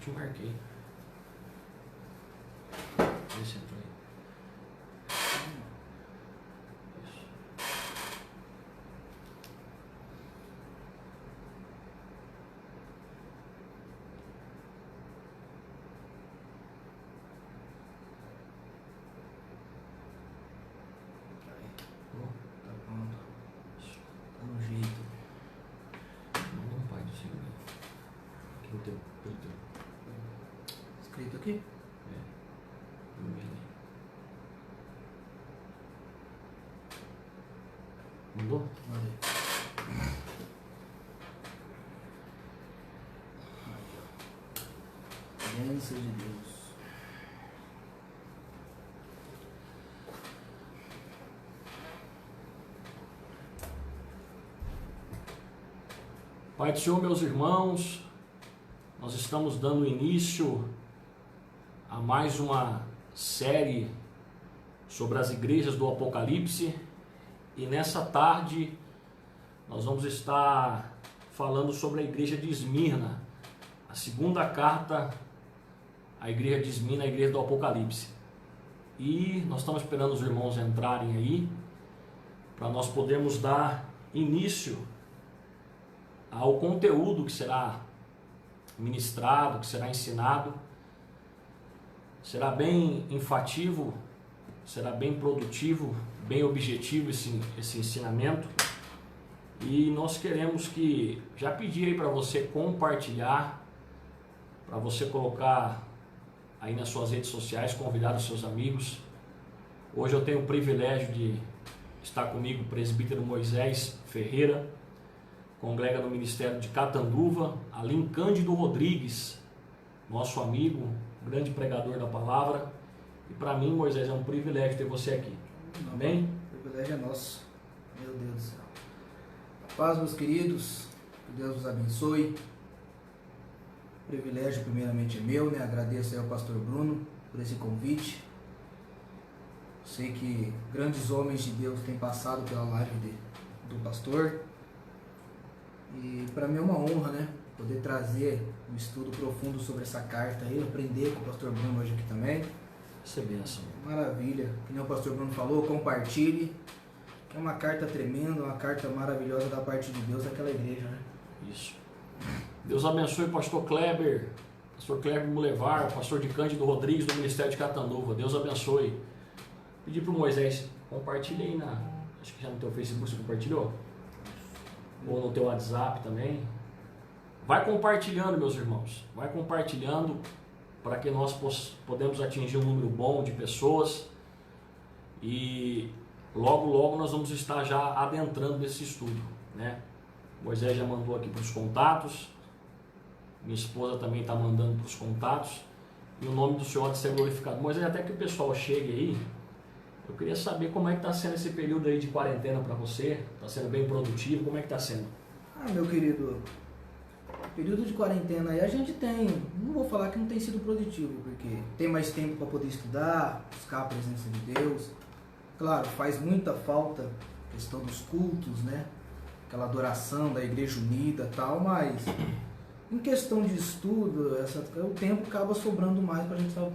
te marquei. Vê se entrou aí. Isso. Aí. Oh, tá pronto. Isso. Tá no jeito. Manda um pai do Senhor. Aqui no teu. Pelo teu. Escrito aqui? É. No meio. Mandou? Mandei. Bênção de Deus. Pai do Senhor, meus irmãos, nós estamos dando início a mais uma série sobre as igrejas do Apocalipse e nessa tarde nós vamos estar falando sobre a igreja de Esmirna, a segunda carta à igreja de Esmirna, a igreja do Apocalipse. E nós estamos esperando os irmãos entrarem aí para nós podermos dar início ao conteúdo que será ministrado, que será ensinado. Será bem enfativo, será bem produtivo, bem objetivo esse ensinamento. E nós queremos que, já pedir aí para você compartilhar, para você colocar aí nas suas redes sociais, convidar os seus amigos. Hoje eu tenho o privilégio de estar comigo o presbítero Moisés Ferreira, congrega no Ministério de Catanduva, Alim Cândido Rodrigues, nosso amigo, grande pregador da palavra. E para mim, Moisés, é um privilégio ter você aqui. Amém? O privilégio é nosso. Meu Deus do céu. Paz, meus queridos. Que Deus vos abençoe. O privilégio primeiramente é meu, né? Agradeço aí ao pastor Bruno por esse convite. Sei que grandes homens de Deus têm passado pela live do pastor. E para mim é uma honra, né? Poder trazer um estudo profundo sobre essa carta aí, aprender com o pastor Bruno hoje aqui também. Isso é bênção. Maravilha. Como o pastor Bruno falou, compartilhe. É uma carta tremenda, uma carta maravilhosa da parte de Deus àquela igreja, né? Isso. Deus abençoe o pastor Kleber Mulevar, pastor de Cândido Rodrigues do Ministério de Catanduva. Deus abençoe. Pedi para o Moisés, compartilha aí acho que já no teu Facebook você compartilhou? Ou no teu WhatsApp também. Vai compartilhando, meus irmãos. Vai compartilhando para que nós podemos atingir um número bom de pessoas. E logo, logo nós vamos estar já adentrando nesse estudo, né? Moisés já mandou aqui para os contatos. Minha esposa também está mandando para os contatos. E o nome do Senhor há de ser glorificado. Moisés, até que o pessoal chegue aí, eu queria saber como é que está sendo esse período aí de quarentena para você. Está sendo bem produtivo? Como é que está sendo? Meu querido, período de quarentena aí a gente tem, não vou falar que não tem sido produtivo, porque tem mais tempo para poder estudar, buscar a presença de Deus. Claro, faz muita falta a questão dos cultos, né? Aquela adoração da igreja unida e tal, mas em questão de estudo, o tempo acaba sobrando mais para a gente estar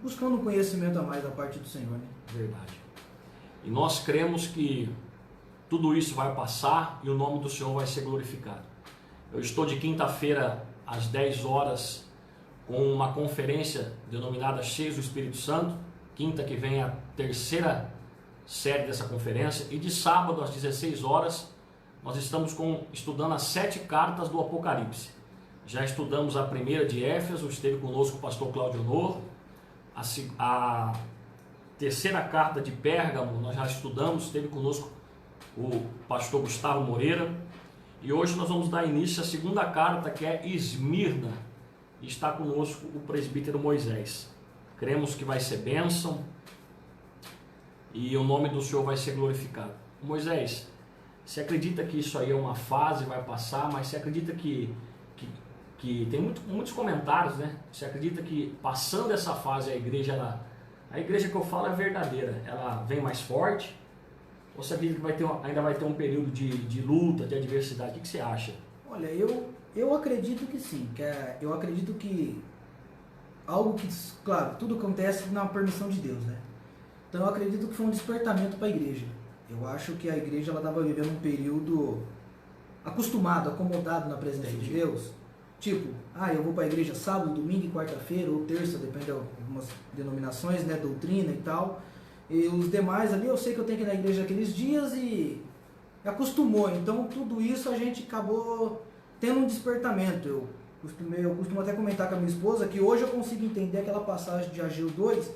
buscando um conhecimento a mais da parte do Senhor, né? Verdade. E nós cremos que tudo isso vai passar e o nome do Senhor vai ser glorificado. Eu estou de quinta-feira às 10 horas com uma conferência denominada Cheios do Espírito Santo. Quinta que vem a terceira série dessa conferência. E de sábado às 16 horas nós estamos estudando as 7 cartas do Apocalipse. Já estudamos a primeira de Éfeso, esteve conosco o pastor Cláudio Honor. A terceira carta de Pérgamo nós já estudamos, esteve conosco o pastor Gustavo Moreira. E hoje nós vamos dar início à segunda carta, que é Esmirna, e está conosco o presbítero Moisés. Cremos que vai ser bênção e o nome do Senhor vai ser glorificado. Moisés, você acredita que isso aí é uma fase, vai passar, mas você acredita que tem muitos comentários, né? Você acredita que passando essa fase a igreja que eu falo é verdadeira, ela vem mais forte? Ou você acredita que ainda vai ter um período de luta, de adversidade? O que você acha? Olha, eu acredito que sim. Eu acredito que algo que, claro, tudo acontece na permissão de Deus, né? Então eu acredito que foi um despertamento para a igreja. Eu acho que a igreja ela estava vivendo um período acostumado, acomodado na presença de Deus. Tipo, eu vou para a igreja sábado, domingo e quarta-feira, ou terça, depende de algumas denominações, né, doutrina e tal. E os demais ali, eu sei que eu tenho que ir na igreja aqueles dias e acostumou. Então tudo isso a gente acabou tendo um despertamento. Eu costumo até comentar com a minha esposa que hoje eu consigo entender aquela passagem de Ageu 2,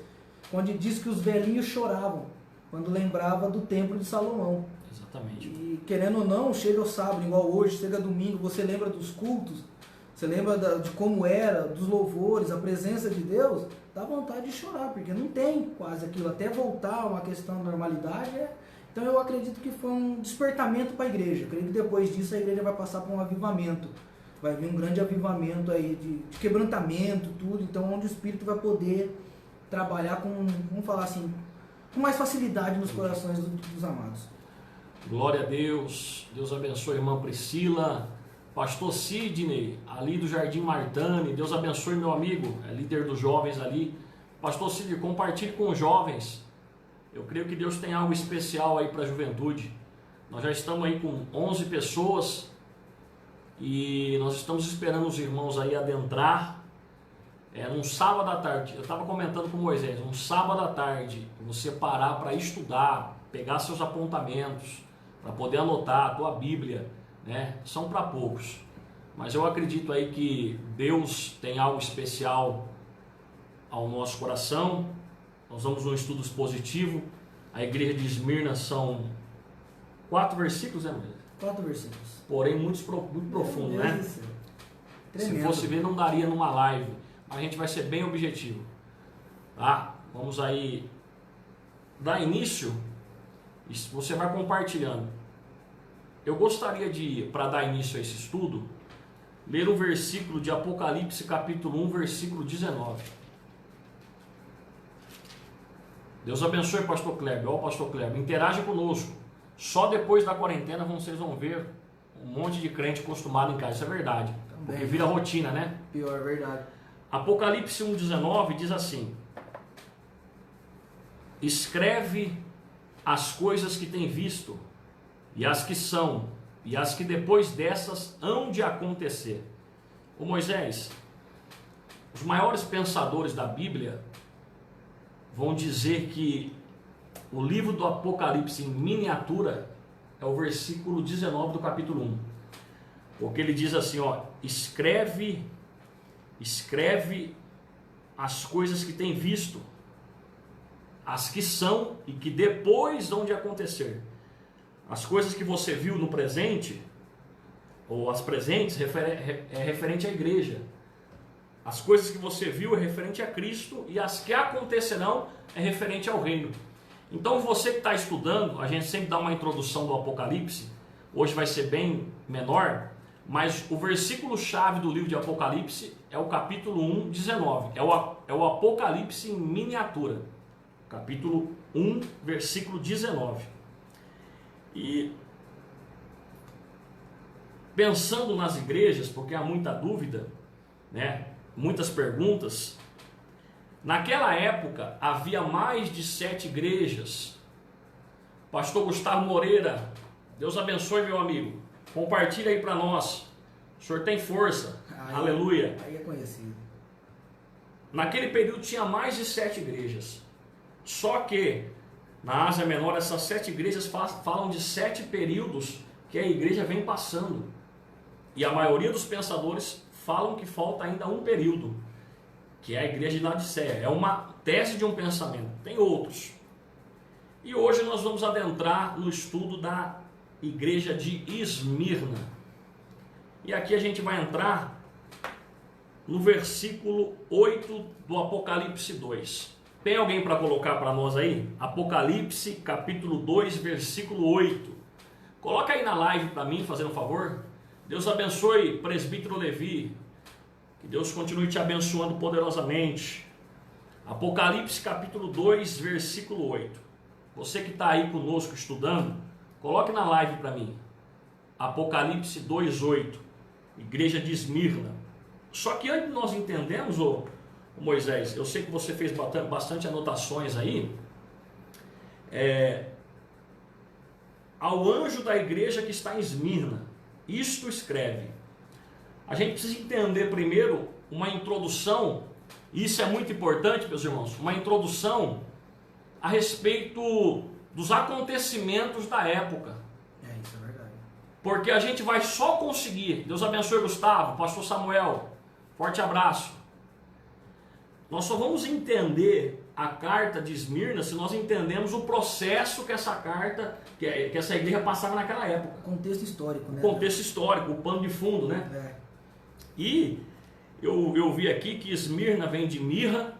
onde diz que os velhinhos choravam quando lembrava do templo de Salomão. Exatamente. E querendo ou não, chega o sábado, igual hoje, chega domingo, você lembra dos cultos, você lembra de como era, dos louvores, a presença de Deus, dá vontade de chorar, porque não tem quase aquilo, até voltar uma questão de normalidade. Então eu acredito que foi um despertamento para a igreja. Eu creio que depois disso a igreja vai passar por um avivamento, vai vir um grande avivamento aí de quebrantamento, tudo, então onde o Espírito vai poder trabalhar com, vamos falar assim, com mais facilidade nos corações dos amados. Glória a Deus. Deus abençoe a irmã Priscila, pastor Sidney, ali do Jardim Martani. Deus abençoe meu amigo, é líder dos jovens ali. Pastor Sidney, compartilhe com os jovens. Eu creio que Deus tem algo especial aí para a juventude. Nós já estamos aí com 11 pessoas e nós estamos esperando os irmãos aí adentrar. Num sábado à tarde, eu estava comentando com Moisés, um sábado à tarde, você parar para estudar, pegar seus apontamentos, para poder anotar a tua Bíblia, né? São para poucos, mas eu acredito aí que Deus tem algo especial ao nosso coração. Nós vamos num estudo expositivo. A igreja de Esmirna são 4 versículos, né, Moisés? 4 versículos. Porém, muito profundo, né? Se fosse ver, não daria numa live. Mas a gente vai ser bem objetivo, tá? Vamos aí dar início. Você vai compartilhando. Eu gostaria de, para dar início a esse estudo, ler um versículo de Apocalipse capítulo 1, versículo 19. Deus abençoe o pastor Kleber. Ó, pastor Kleber, interage conosco. Só depois da quarentena vocês vão ver um monte de crente acostumado em casa. Isso é verdade. Também. Porque vira rotina, né? Pior, verdade. Apocalipse 1,19 diz assim: escreve as coisas que tem visto, e as que são, e as que depois dessas hão de acontecer. Ô Moisés, os maiores pensadores da Bíblia vão dizer que o livro do Apocalipse em miniatura é o versículo 19 do capítulo 1. Porque ele diz assim, ó, escreve as coisas que tem visto, as que são e que depois hão de acontecer. As coisas que você viu no presente, ou as presentes, é referente à igreja. As coisas que você viu é referente a Cristo, e as que acontecerão é referente ao reino. Então você que está estudando, a gente sempre dá uma introdução do Apocalipse, hoje vai ser bem menor, mas o versículo-chave do livro de Apocalipse é o capítulo 1, 19. É o Apocalipse em miniatura. Capítulo 1, versículo 19. E pensando nas igrejas, porque há muita dúvida, né? Muitas perguntas. Naquela época havia mais de 7 igrejas. Pastor Gustavo Moreira, Deus abençoe, meu amigo. Compartilha aí para nós. O senhor tem força. Aleluia. Aí é conhecido. Naquele período tinha mais de 7 igrejas. Só que na Ásia Menor essas 7 igrejas falam de 7 períodos que a igreja vem passando. E a maioria dos pensadores falam que falta ainda um período, que é a igreja de Laodiceia. É uma tese de um pensamento. Tem outros. E hoje nós vamos adentrar no estudo da igreja de Esmirna. E aqui a gente vai entrar no versículo 8 do Apocalipse 2. Tem alguém para colocar para nós aí? Apocalipse capítulo 2, versículo 8. Coloca aí na live para mim, fazendo um favor. Deus abençoe, presbítero Levi. Que Deus continue te abençoando poderosamente. Apocalipse capítulo 2, versículo 8. Você que está aí conosco estudando, coloque na live para mim. Apocalipse 2, 8. Igreja de Esmirna. Só que antes nós entendemos Moisés, eu sei que você fez bastante anotações aí. Ao anjo da igreja que está em Esmirna, isto escreve. A gente precisa entender primeiro uma introdução, e isso é muito importante, meus irmãos, uma introdução a respeito dos acontecimentos da época. Isso é verdade. Porque a gente vai só conseguir, Deus abençoe Gustavo, pastor Samuel, forte abraço. Nós só vamos entender a carta de Esmirna se nós entendemos o processo que essa carta, que essa igreja passava naquela época. Contexto histórico, né? O contexto histórico, o pano de fundo, né? E eu vi aqui que Esmirna vem de mirra,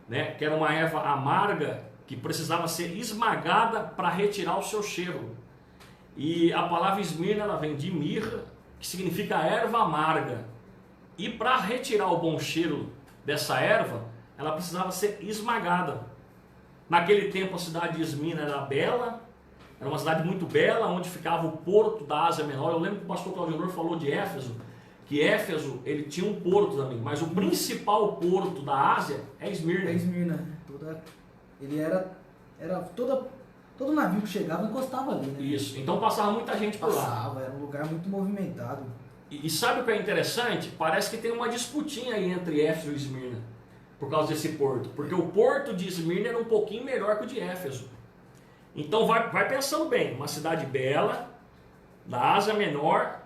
né? Que era uma erva amarga que precisava ser esmagada para retirar o seu cheiro. E a palavra Esmirna, ela vem de mirra, que significa erva amarga. E para retirar o bom cheiro dessa erva, ela precisava ser esmagada. Naquele tempo a cidade de Esmirna era bela, era uma cidade muito bela, onde ficava o porto da Ásia Menor. Eu lembro que o pastor Claudio falou de Éfeso, que Éfeso ele tinha um porto também, mas o principal porto da Ásia é Esmirna. É Esmirna, todo navio que chegava encostava ali, né? Isso, então passava muita gente por lá. Era um lugar muito movimentado. E sabe o que é interessante? Parece que tem uma disputinha aí entre Éfeso e Esmirna, por causa desse porto. Porque o porto de Esmirna era um pouquinho melhor que o de Éfeso. Então vai pensando bem, uma cidade bela, da Ásia Menor,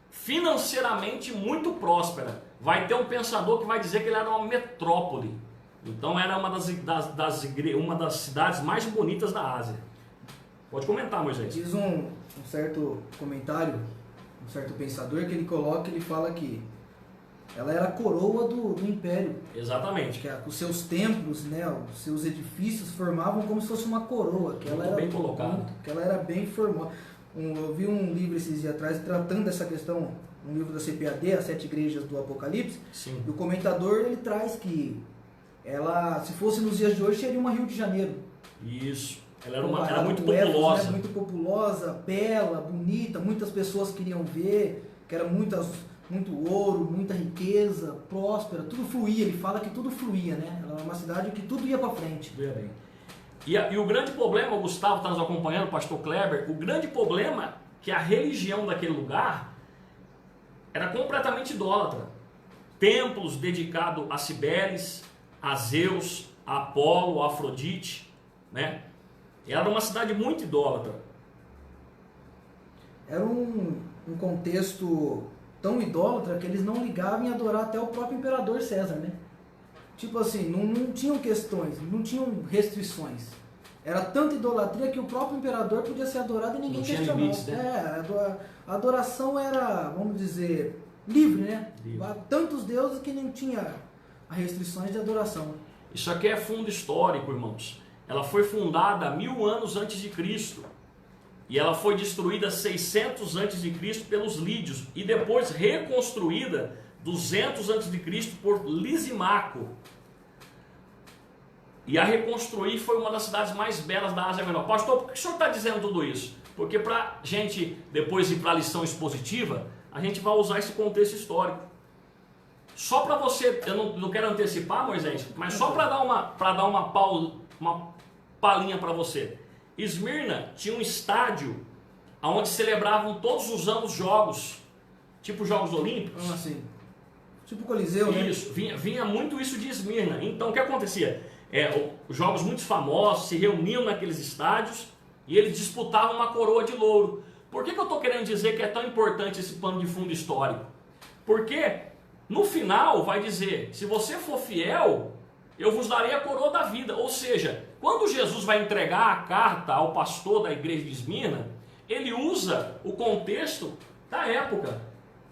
financeiramente muito próspera. Vai ter um pensador que vai dizer que ele era uma metrópole. Então era uma das cidades mais bonitas da Ásia. Pode comentar, Moisés. Diz um certo comentário, um certo pensador, que ele fala que ela era a coroa do império. Exatamente. Que os seus templos, né, os seus edifícios formavam como se fosse uma coroa. Que ela era bem colocado. Que ela era bem formosa. Eu vi um livro esses dias atrás tratando dessa questão, um livro da CPAD, As Sete Igrejas do Apocalipse. Sim. E o comentador ele traz que ela, se fosse nos dias de hoje, seria uma Rio de Janeiro. Isso. Ela era muito populosa. Éfeso, né? Muito populosa, bela, bonita, muitas pessoas queriam ver, que era muito ouro, muita riqueza, próspera, tudo fluía. Ele fala que tudo fluía, né? Ela era uma cidade que tudo ia para frente. Bem. E o grande problema, o Gustavo está nos acompanhando, o pastor Kleber, o grande problema é que a religião daquele lugar era completamente idólatra. Templos dedicados a Cibeles, a Zeus, a Apolo, a Afrodite, né? Era uma cidade muito idólatra. Era um contexto tão idólatra que eles não ligavam em adorar até o próprio imperador César, né? Tipo assim, não tinham questões, não tinham restrições. Era tanta idolatria que o próprio imperador podia ser adorado e ninguém questionava. Limites, né? A adoração era, vamos dizer, livre, né? Livre. Tantos deuses que não tinha as restrições de adoração. Isso aqui é fundo histórico, irmãos. Ela foi fundada 1000 anos antes de Cristo. E ela foi destruída 600 antes de Cristo pelos lídios. E depois reconstruída 200 antes de Cristo por Lisimaco. E a reconstruir foi uma das cidades mais belas da Ásia Menor. Pastor, por que o senhor está dizendo tudo isso? Porque para a gente depois ir para a lição expositiva, a gente vai usar esse contexto histórico. Só para você, eu não quero antecipar, Moisés, mas só para dar uma palhinha para você. Esmirna tinha um estádio onde celebravam todos os anos jogos, tipo Jogos Olímpicos. Assim, tipo Coliseu, né? Isso, vinha muito isso de Esmirna. Então o que acontecia? Os jogos muito famosos se reuniam naqueles estádios e eles disputavam uma coroa de louro. Por que eu estou querendo dizer que é tão importante esse pano de fundo histórico? Porque no final vai dizer, se você for fiel, eu vos darei a coroa da vida. Ou seja, quando Jesus vai entregar a carta ao pastor da igreja de Esmirna, ele usa o contexto da época.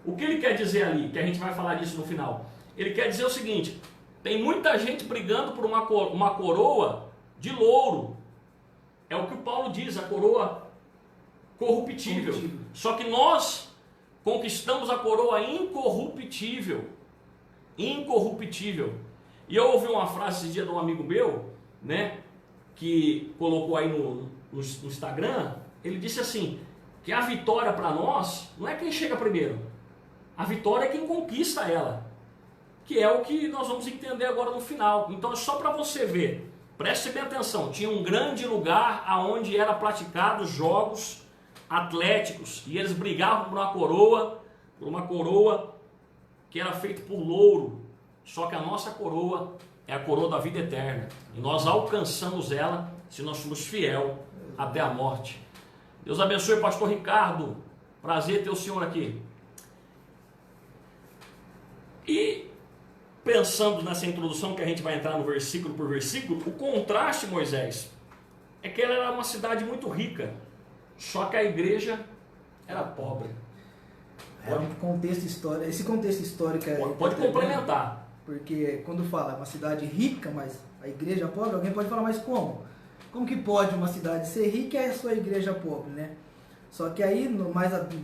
O que ele quer dizer ali, que a gente vai falar disso no final? Ele quer dizer o seguinte, tem muita gente brigando por uma coroa de louro. É o que o Paulo diz, a coroa corruptível. Só que nós conquistamos a coroa incorruptível. Incorruptível. E eu ouvi uma frase esse dia de um amigo meu, né, que colocou aí no Instagram. Ele disse assim, que a vitória para nós não é quem chega primeiro. A vitória é quem conquista ela. que é o que nós vamos entender agora no final. Então é só para você ver, preste bem atenção, tinha um grande lugar onde era praticados jogos atléticos, e eles brigavam por uma coroa que era feita por louro, só que a nossa coroa é a coroa da vida eterna, e nós alcançamos ela se nós formos fiel até a morte. Deus abençoe, pastor Ricardo, prazer ter o senhor aqui. E pensando nessa introdução que a gente vai entrar no versículo por versículo, o contraste, Moisés, é que ela era uma cidade muito rica, só que a igreja era pobre. Esse contexto histórico pode complementar. Porque quando fala uma cidade rica, mas a igreja pobre, alguém pode falar, mas como? Como que pode uma cidade ser rica e a sua igreja pobre, né? Só que aí,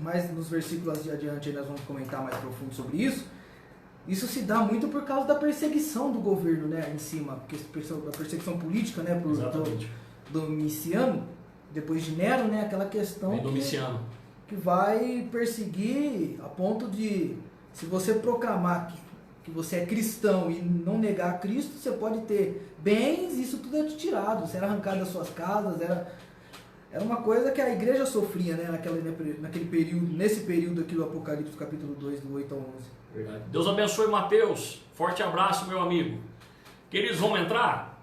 mais nos versículos adiante, nós vamos comentar mais profundo sobre isso. Isso se dá muito por causa da perseguição do governo, né, em cima, da perseguição política, né, por Domiciano, depois de Nero, né, aquela questão que vai perseguir a ponto de, se você proclamar que você é cristão e não negar Cristo, você pode ter bens, isso tudo é tirado, você era arrancado das suas casas, era uma coisa que a igreja sofria, né, naquele período, nesse período aqui do Apocalipse, capítulo 2, do 8 ao 11. Verdade. Deus abençoe, Mateus. Forte abraço, meu amigo. Queridos, vamos entrar?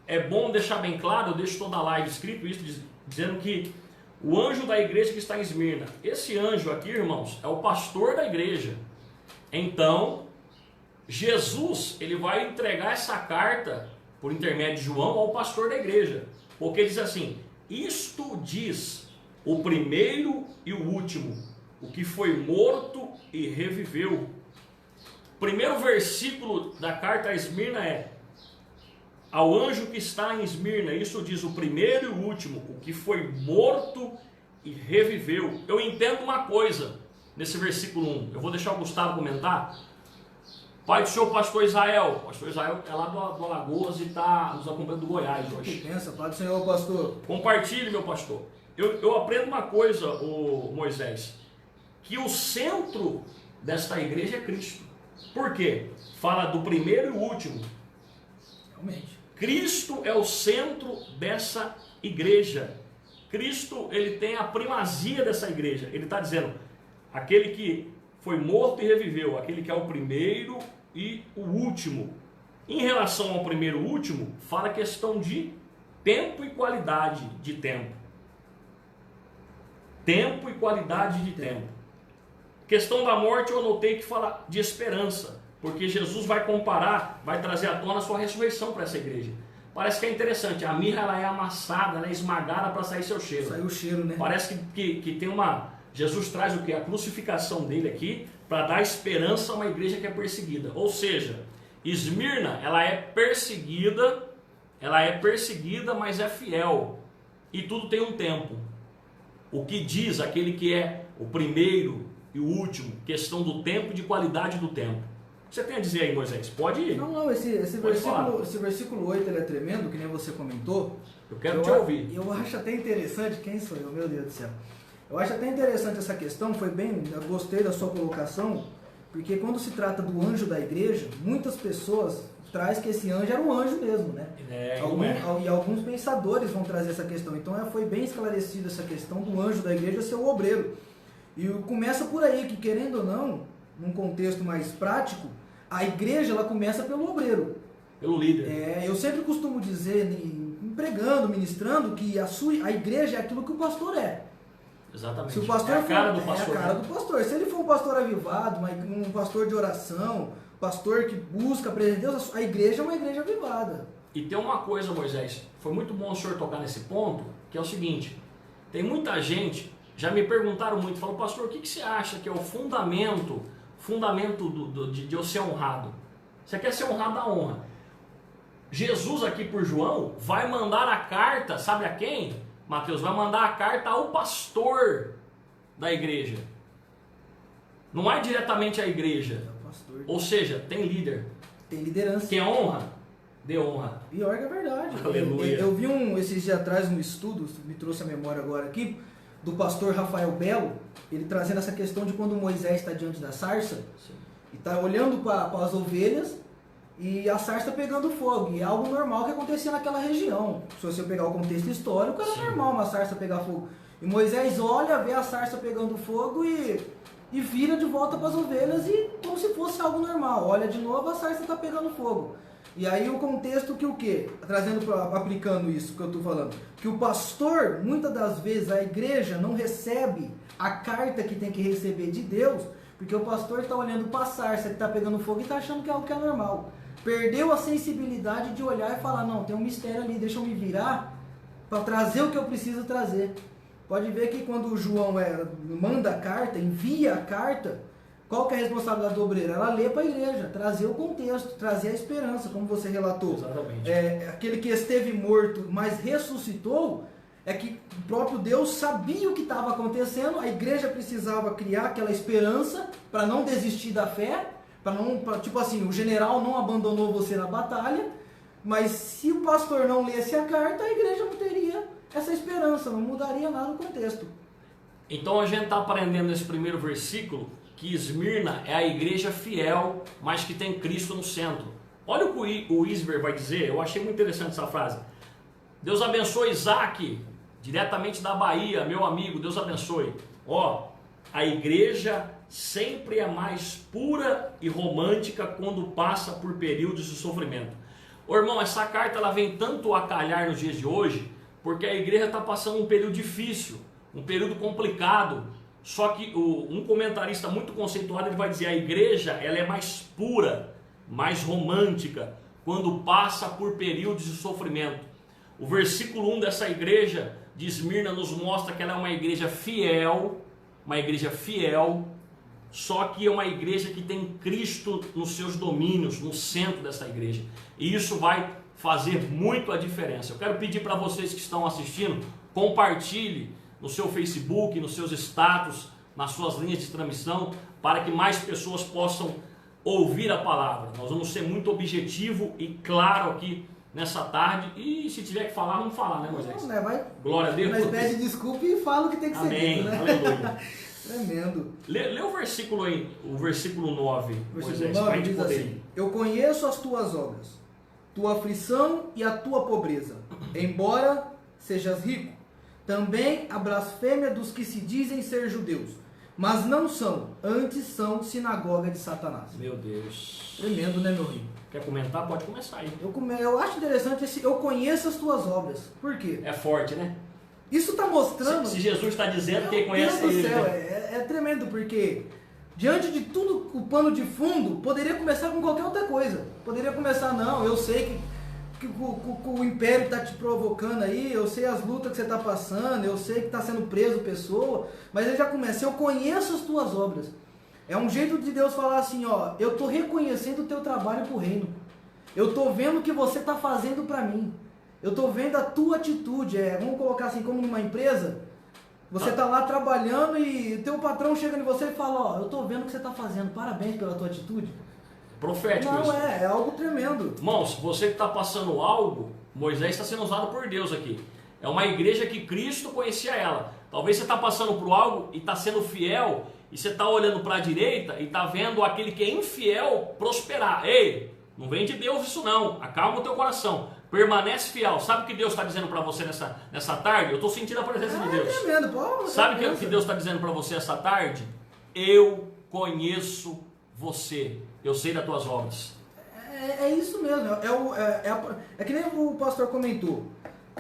É bom deixar bem claro, eu deixo toda a live escrito isso, dizendo que o anjo da igreja que está em Esmirna, esse anjo aqui, irmãos, é o pastor da igreja. Então, Jesus, ele vai entregar essa carta, por intermédio de João, ao pastor da igreja. Porque ele diz assim: isto diz o primeiro e o último, o que foi morto e reviveu. O primeiro versículo da carta a Esmirna é: ao anjo que está em Esmirna, isso diz o primeiro e o último, o que foi morto e reviveu. Eu entendo uma coisa nesse versículo 1, eu vou deixar o Gustavo comentar. Pai do senhor pastor Israel é lá do Alagoas e está nos acompanhando do Goiás hoje. Que pensa, pai do senhor pastor. Compartilhe, meu pastor. Eu aprendo uma coisa, Moisés, que o centro desta igreja é Cristo. Por quê? Fala do primeiro e o último. Realmente. Cristo é o centro dessa igreja. Cristo, ele tem a primazia dessa igreja. Ele está dizendo, aquele que foi morto e reviveu, aquele que é o primeiro e o último. Em relação ao primeiro e o último, fala a questão de tempo e qualidade de tempo. Tempo e qualidade de tempo. Questão da morte, eu anotei que fala de esperança, porque Jesus vai comparar, vai trazer à tona a sua ressurreição para essa igreja. Parece que é interessante, a mirra ela é amassada, ela é esmagada para sair seu cheiro. Saiu o cheiro, né? Parece que tem uma... Jesus traz o que? A crucificação dele aqui, para dar esperança a uma igreja que é perseguida. Ou seja, Esmirna, ela é perseguida, mas é fiel. E tudo tem um tempo. O que diz aquele que é o primeiro e o último, questão do tempo e de qualidade do tempo. O que você tem a dizer aí, Moisés? Pode ir. Não, esse versículo 8 ele é tremendo, que nem você comentou. Eu quero te ouvir. Eu acho até interessante, quem sou eu, meu Deus do céu. Eu acho até interessante essa questão, eu gostei da sua colocação, porque quando se trata do anjo da igreja, muitas pessoas trazem que esse anjo era um anjo mesmo, né? E alguns pensadores vão trazer essa questão. Então foi bem esclarecida essa questão do anjo da igreja ser o obreiro. E começa por aí, que querendo ou não, num contexto mais prático, a igreja ela começa pelo obreiro. Pelo líder. Eu sempre costumo dizer, pregando, ministrando, que a igreja é aquilo que o pastor é. Exatamente. Se o pastor é a cara do pastor. É a cara do pastor. Se ele for um pastor avivado, um pastor de oração, pastor que busca a presença de Deus, a igreja é uma igreja avivada. E tem uma coisa, Moisés, foi muito bom o senhor tocar nesse ponto, que é o seguinte, tem muita gente, já me perguntaram muito, falaram, pastor, o que você acha que é o fundamento de eu ser honrado? Você quer ser honrado a honra. Jesus aqui por João vai mandar a carta, sabe a quem? Mateus vai mandar a carta ao pastor da igreja. Não é diretamente à igreja. Ou seja, tem líder. Tem liderança. Quem honra, dê honra. Pior que é verdade. Aleluia. Eu vi esses dias atrás um estudo, me trouxe a memória agora aqui, do pastor Rafael Belo, ele trazendo essa questão de quando Moisés está diante da sarça. Sim. e está olhando para as ovelhas e a sarça está pegando fogo. E é algo normal que acontecia naquela região. Se você pegar o contexto histórico, era normal uma sarça pegar fogo. E Moisés olha, vê a sarça pegando fogo e vira de volta para as ovelhas e como se fosse algo normal. Olha de novo, a sarça está pegando fogo. E aí o contexto que o quê? Aplicando isso que eu estou falando. Que o pastor, muitas das vezes, a igreja não recebe a carta que tem que receber de Deus, porque o pastor está olhando para a sarça que está pegando fogo e está achando que é algo que é normal. Perdeu a sensibilidade de olhar e falar, não, tem um mistério ali, deixa eu me virar para trazer o que eu preciso trazer. Pode ver que quando o João manda a carta, envia a carta, qual que é a responsabilidade do obreiro? Ela lê para a igreja, trazer o contexto, trazer a esperança, como você relatou. Exatamente. Aquele que esteve morto, mas ressuscitou, é que o próprio Deus sabia o que estava acontecendo, a igreja precisava criar aquela esperança para não desistir da fé, tipo assim, o general não abandonou você na batalha, mas se o pastor não lesse a carta, a igreja não teria essa esperança, não mudaria nada o contexto. Então a gente está aprendendo nesse primeiro versículo que Esmirna é a igreja fiel, mas que tem Cristo no centro. Olha o que o Isber vai dizer, eu achei muito interessante essa frase. Deus abençoe Isaac, diretamente da Bahia, meu amigo, Deus abençoe. A igreja sempre é mais pura e romântica quando passa por períodos de sofrimento. Irmão, essa carta ela vem tanto a calhar nos dias de hoje, porque a igreja está passando um período difícil, um período complicado. Só que um comentarista muito conceituado ele vai dizer a igreja ela é mais pura, mais romântica, quando passa por períodos de sofrimento. O versículo 1 dessa igreja de Esmirna nos mostra que ela é uma igreja fiel, só que é uma igreja que tem Cristo nos seus domínios, no centro dessa igreja. E isso vai fazer muito a diferença. Eu quero pedir para vocês que estão assistindo, compartilhe no seu Facebook, nos seus status, nas suas linhas de transmissão, para que mais pessoas possam ouvir a palavra. Nós vamos ser muito objetivo e claro aqui nessa tarde, e se tiver que falar, vamos falar, né, Moisés? Não, né? Glória a Deus. Mas pede desculpa e fala o que tem que ser Amém. dito, né? Aleluia. Tremendo. Lê o versículo aí, o versículo 9, Versículo Moisés, 9 diz assim: Eu conheço as tuas obras, tua aflição e a tua pobreza, embora sejas rico. Também a blasfêmia dos que se dizem ser judeus, mas não são, antes são sinagoga de Satanás. Meu Deus. Tremendo, né, meu amigo? Quer comentar? Pode começar aí. Eu acho interessante eu conheço as tuas obras. Por quê? É forte, né? Isso está mostrando... Se Jesus está dizendo, quem Meu conhece Deus do ele. céu, Né? é tremendo, porque diante de tudo, o pano de fundo, poderia começar com qualquer outra coisa. Poderia começar, não, eu sei que o império está te provocando aí, eu sei as lutas que você está passando, eu sei que está sendo preso pessoa, mas ele já começa, eu conheço as tuas obras. É um jeito de Deus falar assim, eu estou reconhecendo o teu trabalho para o reino, eu estou vendo o que você está fazendo para mim, eu estou vendo a tua atitude, vamos colocar assim, como numa empresa, você está lá trabalhando e o teu patrão chega em você e fala, eu estou vendo o que você está fazendo, parabéns pela tua atitude. Profético Não, isso. é algo tremendo. Irmãos, você que está passando algo, Moisés está sendo usado por Deus aqui. É uma igreja que Cristo conhecia ela. Talvez você está passando por algo e está sendo fiel, e você está olhando para a direita e está vendo aquele que é infiel prosperar. Ei, não vem de Deus isso não, acalma o teu coração, permanece fiel. Sabe o que Deus está dizendo para você nessa tarde? Eu estou sentindo a presença de Deus. Tremendo, pô, Sabe o que Deus está dizendo para você essa tarde? Eu conheço você, eu sei das tuas obras. É isso mesmo, é que nem o pastor comentou.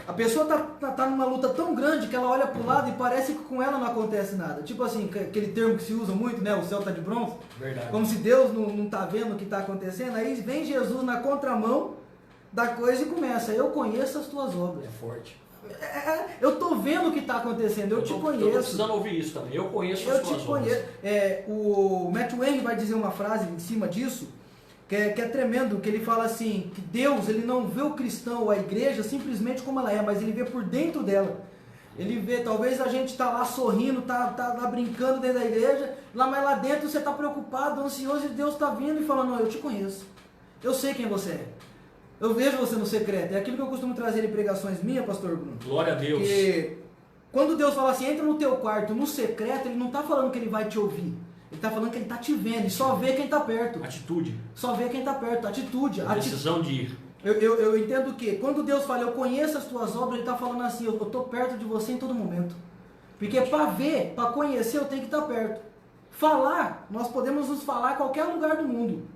A pessoa tá numa luta tão grande que ela olha pro lado e parece que com ela não acontece nada. Tipo assim, aquele termo que se usa muito, né? O céu tá de bronze. Verdade. Como se Deus não tá vendo o que tá acontecendo. Aí vem Jesus na contramão da coisa e começa. Eu conheço as tuas obras. É forte. Eu tô vendo o que tá acontecendo, eu te conheço. Eu tô precisando ouvir isso também. Eu conheço as tuas obras. Eu te conheço. O Matthew Henry vai dizer uma frase em cima disso, que é tremendo, que ele fala assim, que Deus ele não vê o cristão ou a igreja simplesmente como ela é, mas ele vê por dentro dela. Ele vê, talvez a gente tá lá sorrindo, tá lá brincando dentro da igreja, mas lá dentro você tá preocupado, ansioso, e Deus tá vindo e falando, não, eu te conheço, eu sei quem você é, eu vejo você no secreto. É aquilo que eu costumo trazer em pregações minhas, pastor Bruno. Glória a Deus. Porque quando Deus fala assim, entra no teu quarto, no secreto, ele não tá falando que ele vai te ouvir. Ele está falando que ele está te vendo e só vê quem está perto. Atitude. Só vê quem está perto. Atitude. A decisão de ir. Eu entendo que quando Deus fala, eu conheço as tuas obras, Ele está falando assim, eu estou perto de você em todo momento. Porque para ver, para conhecer, eu tenho que estar perto. Falar, nós podemos nos falar em qualquer lugar do mundo.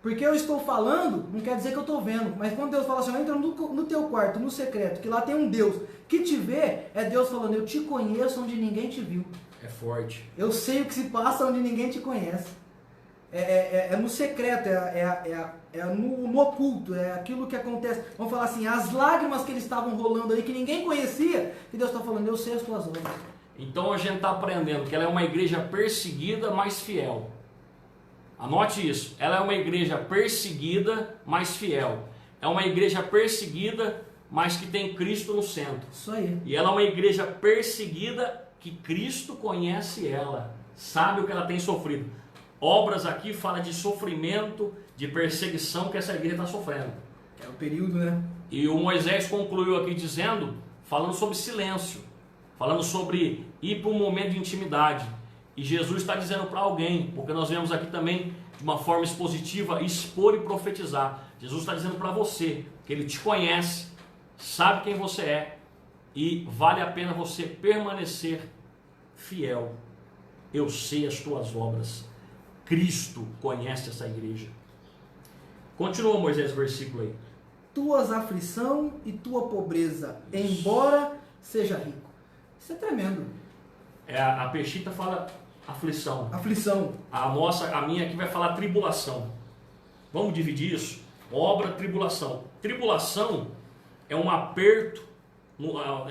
Porque eu estou falando, não quer dizer que eu estou vendo. Mas quando Deus fala assim, entra no teu quarto, no secreto, que lá tem um Deus que te vê, é Deus falando, eu te conheço onde ninguém te viu. É forte. Eu sei o que se passa onde ninguém te conhece. É no secreto, no oculto, é aquilo que acontece. Vamos falar assim, as lágrimas que eles estavam rolando aí, que ninguém conhecia, que Deus está falando, eu sei as tuas obras. Então a gente está aprendendo que ela é uma igreja perseguida, mas fiel. Anote isso, ela é uma igreja perseguida, mas fiel. É uma igreja perseguida, mas que tem Cristo no centro. Isso aí. E ela é uma igreja perseguida que Cristo conhece ela, sabe o que ela tem sofrido. Obras aqui fala de sofrimento, de perseguição que essa igreja está sofrendo. É o período, né? E o Moisés concluiu aqui dizendo, falando sobre silêncio, falando sobre ir para um momento de intimidade. E Jesus está dizendo para alguém, porque nós vemos aqui também de uma forma expositiva, expor e profetizar. Jesus está dizendo para você que Ele te conhece, sabe quem você é e vale a pena você permanecer fiel. Eu sei as tuas obras. Cristo conhece essa igreja. Continua, Moisés, versículo aí. Tuas aflição e tua pobreza, embora seja rico. Isso é tremendo. A Peshita fala aflição. Aflição. A minha aqui vai falar tribulação. Vamos dividir isso? Obra, tribulação. Tribulação é um aperto.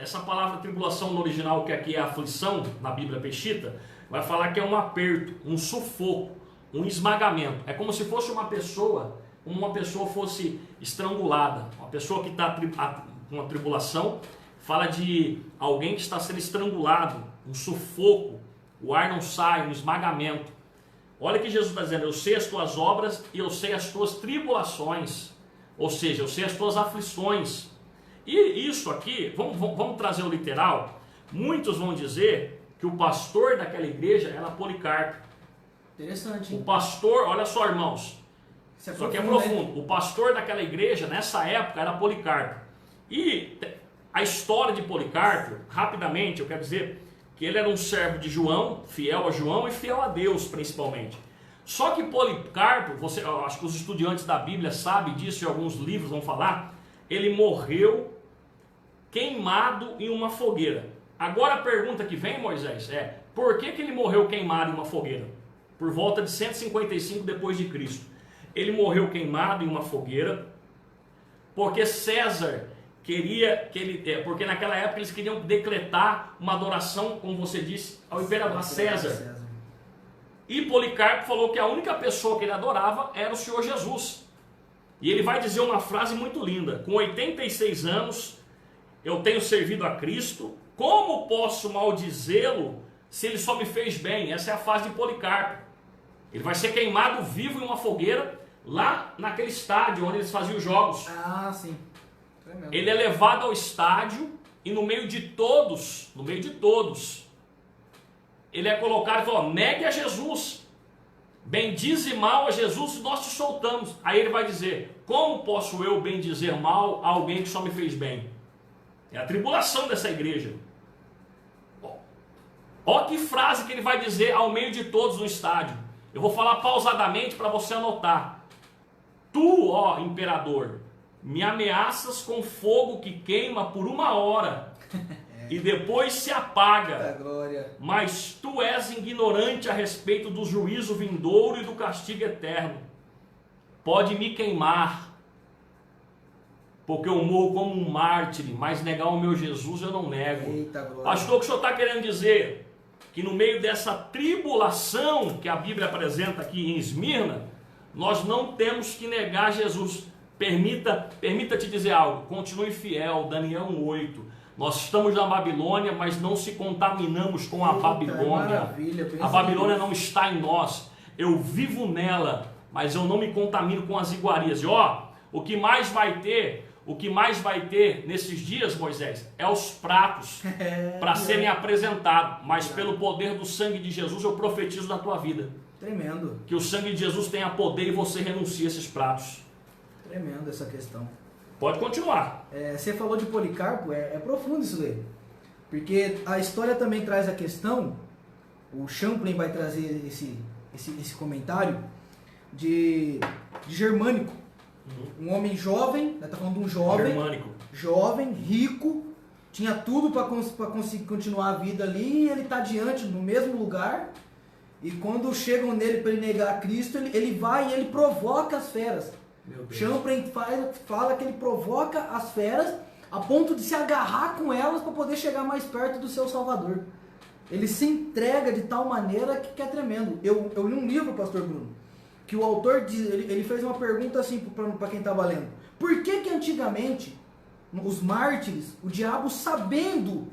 Essa palavra tribulação no original, que aqui é aflição, na Bíblia Peshita, vai falar que é um aperto, um sufoco, um esmagamento. É como se fosse uma pessoa fosse estrangulada. Uma pessoa que está com uma tribulação, fala de alguém que está sendo estrangulado, um sufoco, o ar não sai, um esmagamento. Olha que Jesus está dizendo, eu sei as tuas obras e eu sei as tuas tribulações, ou seja, eu sei as tuas aflições. E isso aqui, vamos trazer o literal, muitos vão dizer que o pastor daquela igreja era Policarpo. Interessante, hein? O pastor, olha só, irmãos, isso aqui é profundo. O pastor daquela igreja, nessa época, era Policarpo. E a história de Policarpo, rapidamente, eu quero dizer que ele era um servo de João, fiel a João e fiel a Deus, principalmente. Só que Policarpo, eu acho que os estudantes da Bíblia sabem disso, e alguns livros vão falar, ele morreu queimado em uma fogueira. Agora a pergunta que vem, Moisés, é, por que ele morreu queimado em uma fogueira? Por volta de 155 depois de Cristo. Ele morreu queimado em uma fogueira, porque César queria porque naquela época eles queriam decretar uma adoração, como você disse, ao imperador César. E Policarpo falou que a única pessoa que ele adorava era o Senhor Jesus. E ele vai dizer uma frase muito linda, com 86 anos, eu tenho servido a Cristo, como posso maldizê-lo se ele só me fez bem? Essa é a fase de Policarpo. Ele vai ser queimado vivo em uma fogueira, lá naquele estádio onde eles faziam os jogos. Ah, sim. Tremendo. Ele é levado ao estádio e no meio de todos, ele é colocado e falou, negue a Jesus, bendize mal a Jesus e nós te soltamos. Aí ele vai dizer, como posso eu bendizer mal a alguém que só me fez bem? É a tribulação dessa igreja. Olha que frase que ele vai dizer ao meio de todos no estádio. Eu vou falar pausadamente para você anotar. Tu, ó imperador, me ameaças com fogo que queima por 1 hora e depois se apaga. Glória. Mas tu és ignorante a respeito do juízo vindouro e do castigo eterno. Pode me queimar, porque eu morro como um mártir, mas negar o meu Jesus eu não nego. Eita, glória. Pastor, o que o senhor está querendo dizer? Que no meio dessa tribulação que a Bíblia apresenta aqui em Esmirna, nós não temos que negar Jesus. Permita-te dizer algo, continue fiel, Daniel 1:8. Nós estamos na Babilônia, mas não se contaminamos com a Babilônia. A Babilônia não está em nós. Eu vivo nela, mas eu não me contamino com as iguarias. E ó, o que mais vai ter o que mais vai ter nesses dias, Moisés, é os pratos para serem apresentados. Mas pelo poder do sangue de Jesus, eu profetizo na tua vida. Tremendo. Que o sangue de Jesus tenha poder e você renuncie a esses pratos. Tremendo essa questão. Pode continuar. Você falou de Policarpo, é profundo isso daí. Porque a história também traz a questão, o Champlin vai trazer esse comentário de Germânico. Um homem jovem, está falando de um jovem, Germânico. Jovem, rico, tinha tudo para conseguir continuar a vida ali, e ele está diante no mesmo lugar, e quando chegam nele para ele negar a Cristo, ele vai e ele provoca as feras. Champlin fala que ele provoca as feras a ponto de se agarrar com elas para poder chegar mais perto do seu Salvador. Ele se entrega de tal maneira que é tremendo. Eu li um livro, pastor Bruno, que o autor ele fez uma pergunta assim para quem estava lendo. Por que antigamente, os mártires, o diabo, sabendo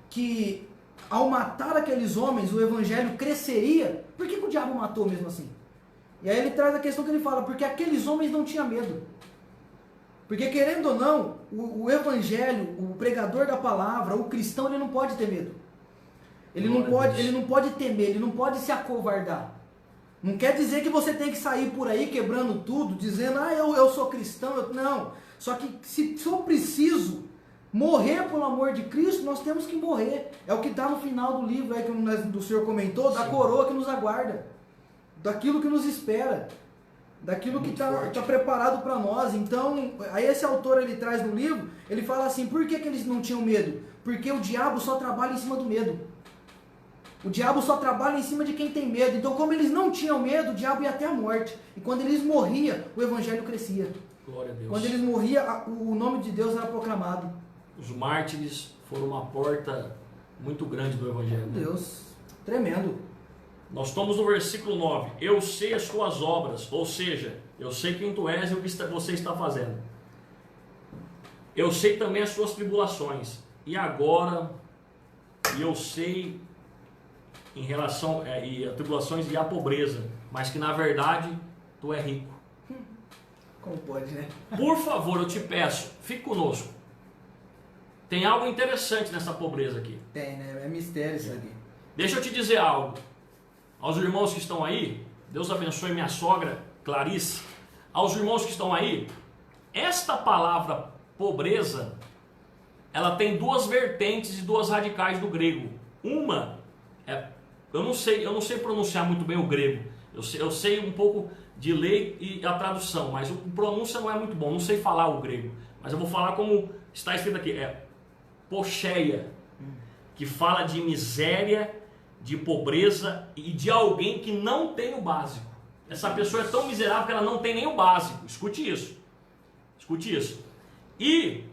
que ao matar aqueles homens o evangelho cresceria, por que o diabo matou mesmo assim? E aí ele traz a questão que ele fala, porque aqueles homens não tinham medo. Porque querendo ou não, o evangelho, o pregador da palavra, o cristão, ele não pode ter medo. Ele não pode temer, ele não pode se acovardar. Não quer dizer que você tem que sair por aí quebrando tudo, dizendo, eu sou cristão. Não. Só que se for preciso morrer pelo amor de Cristo, nós temos que morrer. É o que está no final do livro, que o senhor comentou, da coroa que nos aguarda. Daquilo que nos espera. Daquilo que está preparado para nós. Então, aí esse autor ele traz no livro, ele fala assim, por que eles não tinham medo? Porque o diabo só trabalha em cima do medo. O diabo só trabalha em cima de quem tem medo. Então, como eles não tinham medo, o diabo ia até a morte. E quando eles morriam, o evangelho crescia. Glória a Deus. Quando eles morriam, o nome de Deus era proclamado. Os mártires foram uma porta muito grande do evangelho. Meu Deus, tremendo. Nós estamos no versículo 9. Eu sei as tuas obras, ou seja, eu sei quem tu és e o que você está fazendo. Eu sei também as suas tribulações. E agora, eu sei em relação a tribulações e a pobreza, mas que na verdade tu é rico. Como pode, né? Por favor, eu te peço, fique conosco. Tem algo interessante nessa pobreza aqui. Tem, né? É mistério isso aqui. Deixa eu te dizer algo. Aos irmãos que estão aí, Deus abençoe minha sogra, Clarice. Aos irmãos que estão aí, esta palavra pobreza, ela tem duas vertentes e duas radicais do grego. Uma é, eu não sei pronunciar muito bem o grego. Eu sei um pouco de lei e a tradução, mas a pronúncia não é muito bom. Não sei falar o grego, mas eu vou falar como está escrito aqui. É pocheia, que fala de miséria, de pobreza e de alguém que não tem o básico. Essa pessoa é tão miserável que ela não tem nem o básico. Escute isso. Escute isso. E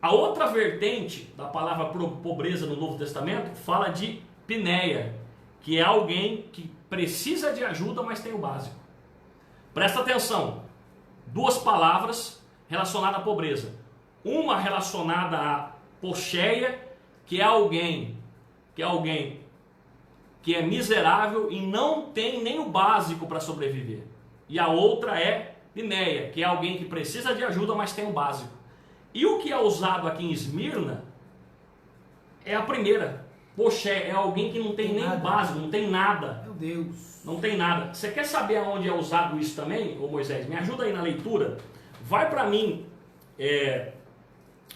a outra vertente da palavra pobreza no Novo Testamento fala de pineia, que é alguém que precisa de ajuda, mas tem o básico. Presta atenção. Duas palavras relacionadas à pobreza. Uma relacionada à pocheia, que é alguém que é miserável e não tem nem o básico para sobreviver. E a outra é pineia, que é alguém que precisa de ajuda, mas tem o básico. E o que é usado aqui em Esmirna é a primeira. Pocheia é alguém que não tem nem o básico, não tem nada. Meu Deus. Não tem nada. Você quer saber aonde é usado isso também, ô Moisés? Me ajuda aí na leitura. Vai para mim,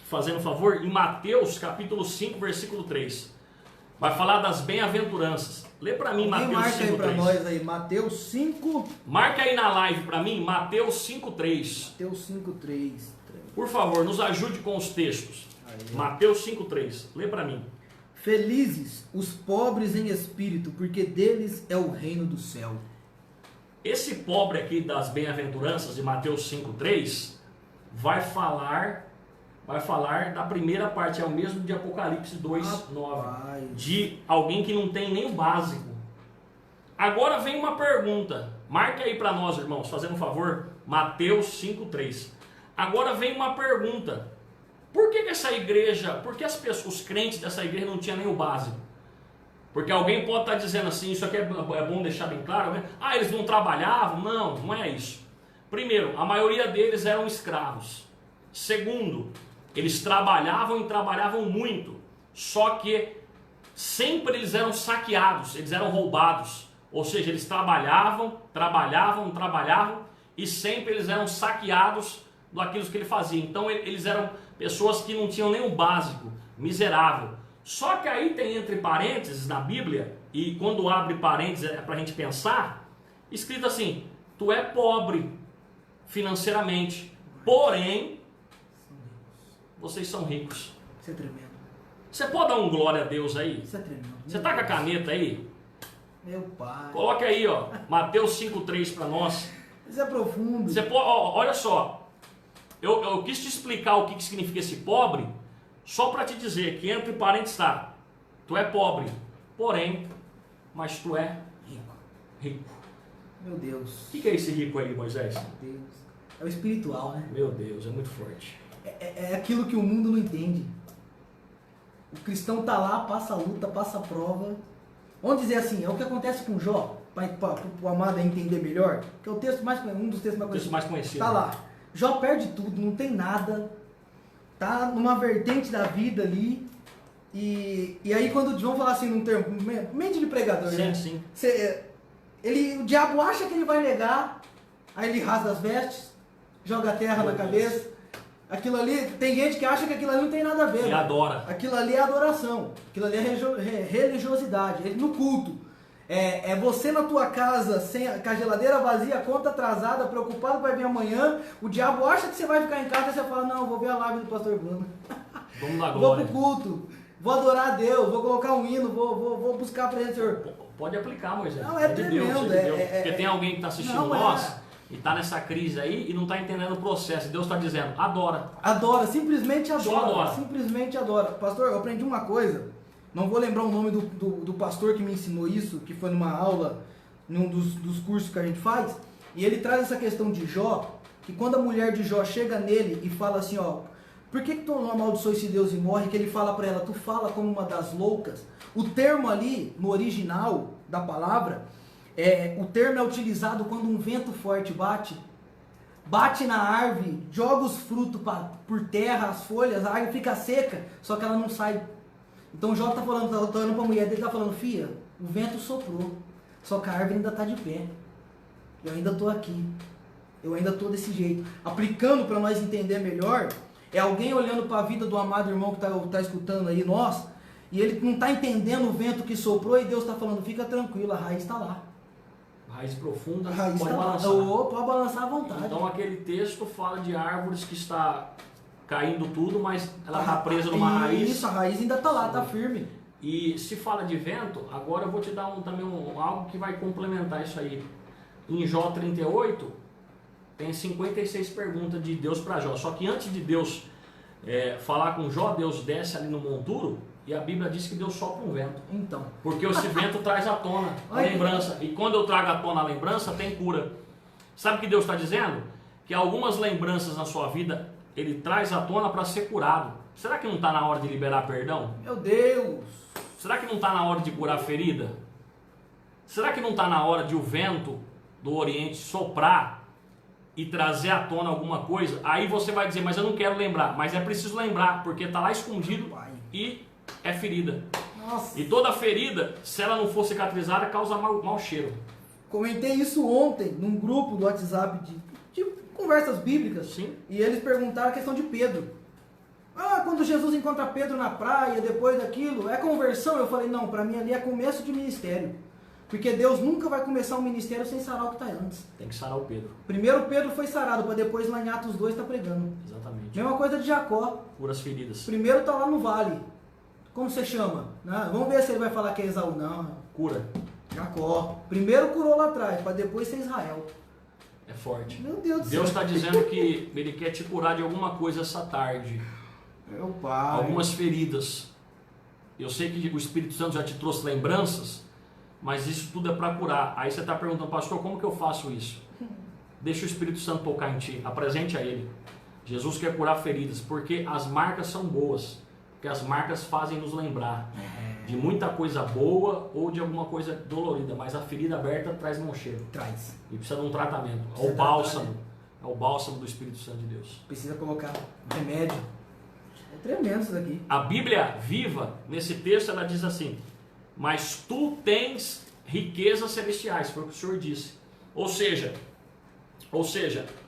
fazendo um favor, em Mateus capítulo 5, versículo 3. Vai falar das bem-aventuranças. Lê para mim Mateus 5, 3. Marca aí para nós aí, Mateus 5. Marca aí na live para mim, Mateus 5, 3. Mateus 5, 3. Por favor, nos ajude com os textos. Aí. Mateus 5, 3. Lê para mim. Felizes os pobres em espírito, porque deles é o reino do céu. Esse pobre aqui das bem-aventuranças de Mateus 5, 3 vai falar da primeira parte, é o mesmo de Apocalipse 2, 9, de alguém que não tem nem o básico. Agora vem uma pergunta, marca aí para nós, irmãos, fazendo um favor, Mateus 5, 3. Agora vem uma pergunta, por que essa igreja, por que os crentes dessa igreja não tinham nem o básico? Porque alguém pode estar dizendo assim, isso aqui é bom deixar bem claro, né? Eles não trabalhavam, não é isso. Primeiro, a maioria deles eram escravos. Segundo, eles trabalhavam e trabalhavam muito, só que sempre eles eram saqueados, eles eram roubados. Ou seja, eles trabalhavam e sempre eles eram saqueados daquilo que ele fazia. Então eles eram pessoas que não tinham nem o básico, miserável. Só que aí tem entre parênteses na Bíblia, e quando abre parênteses é para a gente pensar, escrito assim: tu é pobre financeiramente, porém vocês são ricos. Isso é tremendo. Você pode dar um glória a Deus aí? Isso é tremendo. Você tá com a caneta aí? Meu pai. Coloque aí, ó, Mateus 5,3 para nós. Isso é profundo. Você pode, olha só, eu quis te explicar o que significa esse pobre, só para te dizer que entre parênteses está: tu é pobre, porém, mas tu é rico. Meu Deus. O que é esse rico aí, Moisés? Meu Deus. É o espiritual, né? Meu Deus, é muito forte. É aquilo que o mundo não entende. O cristão tá lá, passa a luta, passa a prova. Vamos dizer assim, é o que acontece com Jó, para o amado entender melhor, que é o texto um dos textos mais conhecidos. Tá lá. Jó perde tudo, não tem nada, tá numa vertente da vida ali. E aí quando vamos falar assim num termo, mente de pregador, sim, né? Sim. O diabo acha que ele vai negar, aí ele rasga as vestes, joga a terra na cabeça. Aquilo ali, tem gente que acha que aquilo ali não tem nada a ver. E adora. Aquilo ali é adoração, aquilo ali é religiosidade, no culto. É você na tua casa, com a geladeira vazia, a conta atrasada, preocupado vai vir amanhã. O diabo acha que você vai ficar em casa e você fala: não, vou ver a live do pastor Bruno. Vamos lá, glória. Vou pro culto, vou adorar a Deus, vou colocar um hino, vou buscar a presença do Senhor. Pode aplicar, Moisés. Não, é tremendo. Porque tem alguém que está assistindo nós e está nessa crise aí e não está entendendo o processo. Deus está dizendo: adora. Adora, simplesmente adora. Só adora. Simplesmente adora. Pastor, eu aprendi uma coisa. Não vou lembrar o nome do pastor que me ensinou isso, que foi numa aula, num dos cursos que a gente faz, e ele traz essa questão de Jó, que quando a mulher de Jó chega nele e fala assim, ó, por que tu não amaldiçoa esse Deus e morre? Que ele fala para ela: tu fala como uma das loucas. O termo ali, no original da palavra, o termo é utilizado quando um vento forte bate na árvore, joga os frutos por terra, as folhas, a árvore fica seca, só que ela não sai. Então Jó tá olhando pra mulher dele, tá falando: filha, o vento soprou, só que a árvore ainda tá de pé. Eu ainda tô aqui. Eu ainda tô desse jeito. Aplicando para nós entender melhor, é alguém olhando para a vida do amado irmão que tá escutando aí nós, e ele não tá entendendo o vento que soprou, e Deus tá falando: fica tranquilo, a raiz está lá. Raiz profunda, A raiz pode tá balançar. lá. Pode balançar à vontade. Então aquele texto fala de árvores que está caindo tudo, mas ela está presa numa raiz. Isso, a raiz ainda está lá, está firme. E se fala de vento, agora eu vou te dar também algo que vai complementar isso aí. Em Jó 38, tem 56 perguntas de Deus para Jó. Só que antes de Deus falar com Jó, Deus desce ali no monturo e a Bíblia diz que Deus sopra um vento. Então. Porque esse vento traz à tona a lembrança. E quando eu trago à tona a lembrança, tem cura. Sabe o que Deus está dizendo? Que algumas lembranças na sua vida Ele traz à tona para ser curado. Será que não está na hora de liberar perdão? Meu Deus! Será que não está na hora de curar a ferida? Será que não está na hora de o vento do Oriente soprar e trazer à tona alguma coisa? Aí você vai dizer: mas eu não quero lembrar. Mas é preciso lembrar, porque está lá escondido e é ferida. Nossa. E toda ferida, se ela não for cicatrizada, causa mau cheiro. Comentei isso ontem num grupo do WhatsApp de conversas bíblicas. Sim. E eles perguntaram a questão de Pedro. Quando Jesus encontra Pedro na praia, depois daquilo, é conversão? Eu falei: não, para mim ali é começo de ministério. Porque Deus nunca vai começar um ministério sem sarar o que está antes. Tem que sarar o Pedro. Primeiro Pedro foi sarado, para depois lá em Atos 2 estar pregando. Exatamente. Mesma coisa de Jacó. Cura as feridas. Primeiro está lá no vale. Como você chama? Vamos ver se ele vai falar que é Esaú. Não. Cura. Jacó. Primeiro curou lá atrás, para depois ser Israel. É forte. Meu Deus do céu. Deus está dizendo que Ele quer te curar de alguma coisa essa tarde. Meu pai. Algumas feridas. Eu sei que o Espírito Santo já te trouxe lembranças, mas isso tudo é para curar. Aí você está perguntando: pastor, como que eu faço isso? Deixa o Espírito Santo tocar em ti, apresente a Ele. Jesus quer curar feridas, porque as marcas são boas, porque as marcas fazem nos lembrar de muita coisa boa ou de alguma coisa dolorida, mas a ferida aberta traz mau cheiro. Traz. E precisa de um tratamento, ou bálsamo, É o bálsamo do Espírito Santo de Deus. Precisa colocar remédio. É tremendo isso daqui. A Bíblia Viva, nesse texto, ela diz assim: mas tu tens riquezas celestiais, foi o que o Senhor disse. Ou seja,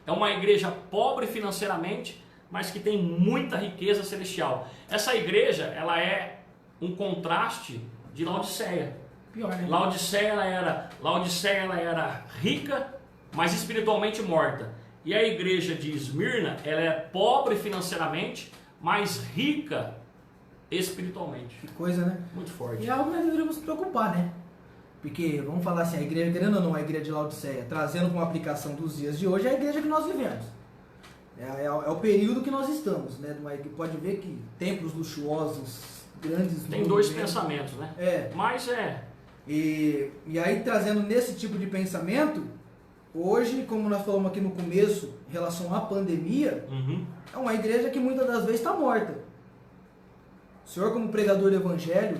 é uma igreja pobre financeiramente, mas que tem muita riqueza celestial. Essa igreja, ela é um contraste de Laodiceia. Pior, né? Laodiceia ela era rica, mas espiritualmente morta. E a igreja de Esmirna, ela é pobre financeiramente, mas rica espiritualmente. Que coisa, né? Muito forte. E é algo que nós deveríamos nos preocupar, né? Porque, vamos falar assim, a igreja, querendo ou não, a igreja de Laodiceia, trazendo com a aplicação dos dias de hoje, é a igreja que nós vivemos. É o período que nós estamos, né? Pode ver que templos luxuosos, grandes... Tem dois pensamentos, né? Mas E aí, trazendo nesse tipo de pensamento, hoje, como nós falamos aqui no começo, em relação à pandemia, é uma igreja que muitas das vezes está morta. O senhor, como pregador do evangelho,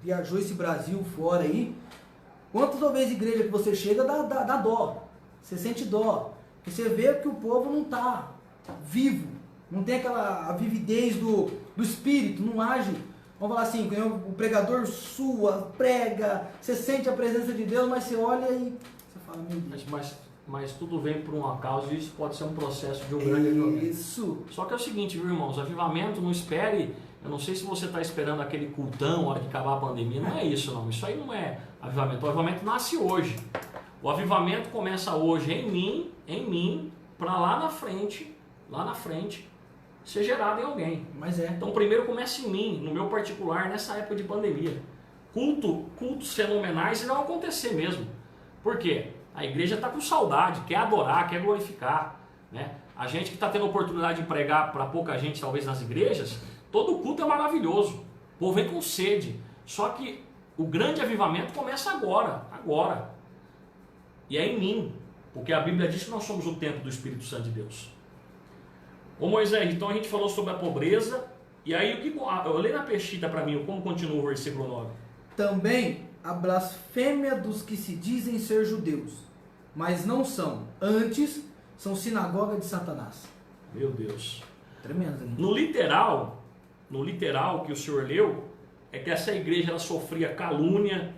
viajou esse Brasil fora aí, quantas vezes igreja que você chega dá dó, você sente dó, porque você vê que o povo não está vivo, não tem aquela vividez do espírito, não age. Vamos falar assim, o pregador sua, prega, você sente a presença de Deus, mas você olha e você fala, meu Deus. Mas tudo vem por uma causa e isso pode ser um processo de um grande avivamento. Isso. Só que é o seguinte, viu, irmãos, avivamento não espere, eu não sei se você está esperando aquele cultão, a hora que acabar a pandemia, não é isso não, isso aí não é avivamento, o avivamento nasce hoje. O avivamento começa hoje em mim, para lá na frente, ser gerado em alguém. Mas é. Então primeiro começa em mim, no meu particular, nessa época de pandemia. Cultos fenomenais irão acontecer mesmo. Por quê? A igreja está com saudade, quer adorar, quer glorificar, né? A gente que está tendo a oportunidade de pregar para pouca gente, talvez nas igrejas, todo culto é maravilhoso. O povo vem com sede. Só que o grande avivamento começa agora. E é em mim, porque a Bíblia diz que nós somos o templo do Espírito Santo de Deus. Ô Moisés, então a gente falou sobre a pobreza, e aí eu leio na peixita para mim, como continua o versículo 9. Também a blasfêmia dos que se dizem ser judeus, mas não são, antes são sinagoga de Satanás. Meu Deus. Tremendo, hein? No literal que o senhor leu, é que essa igreja ela sofria calúnia,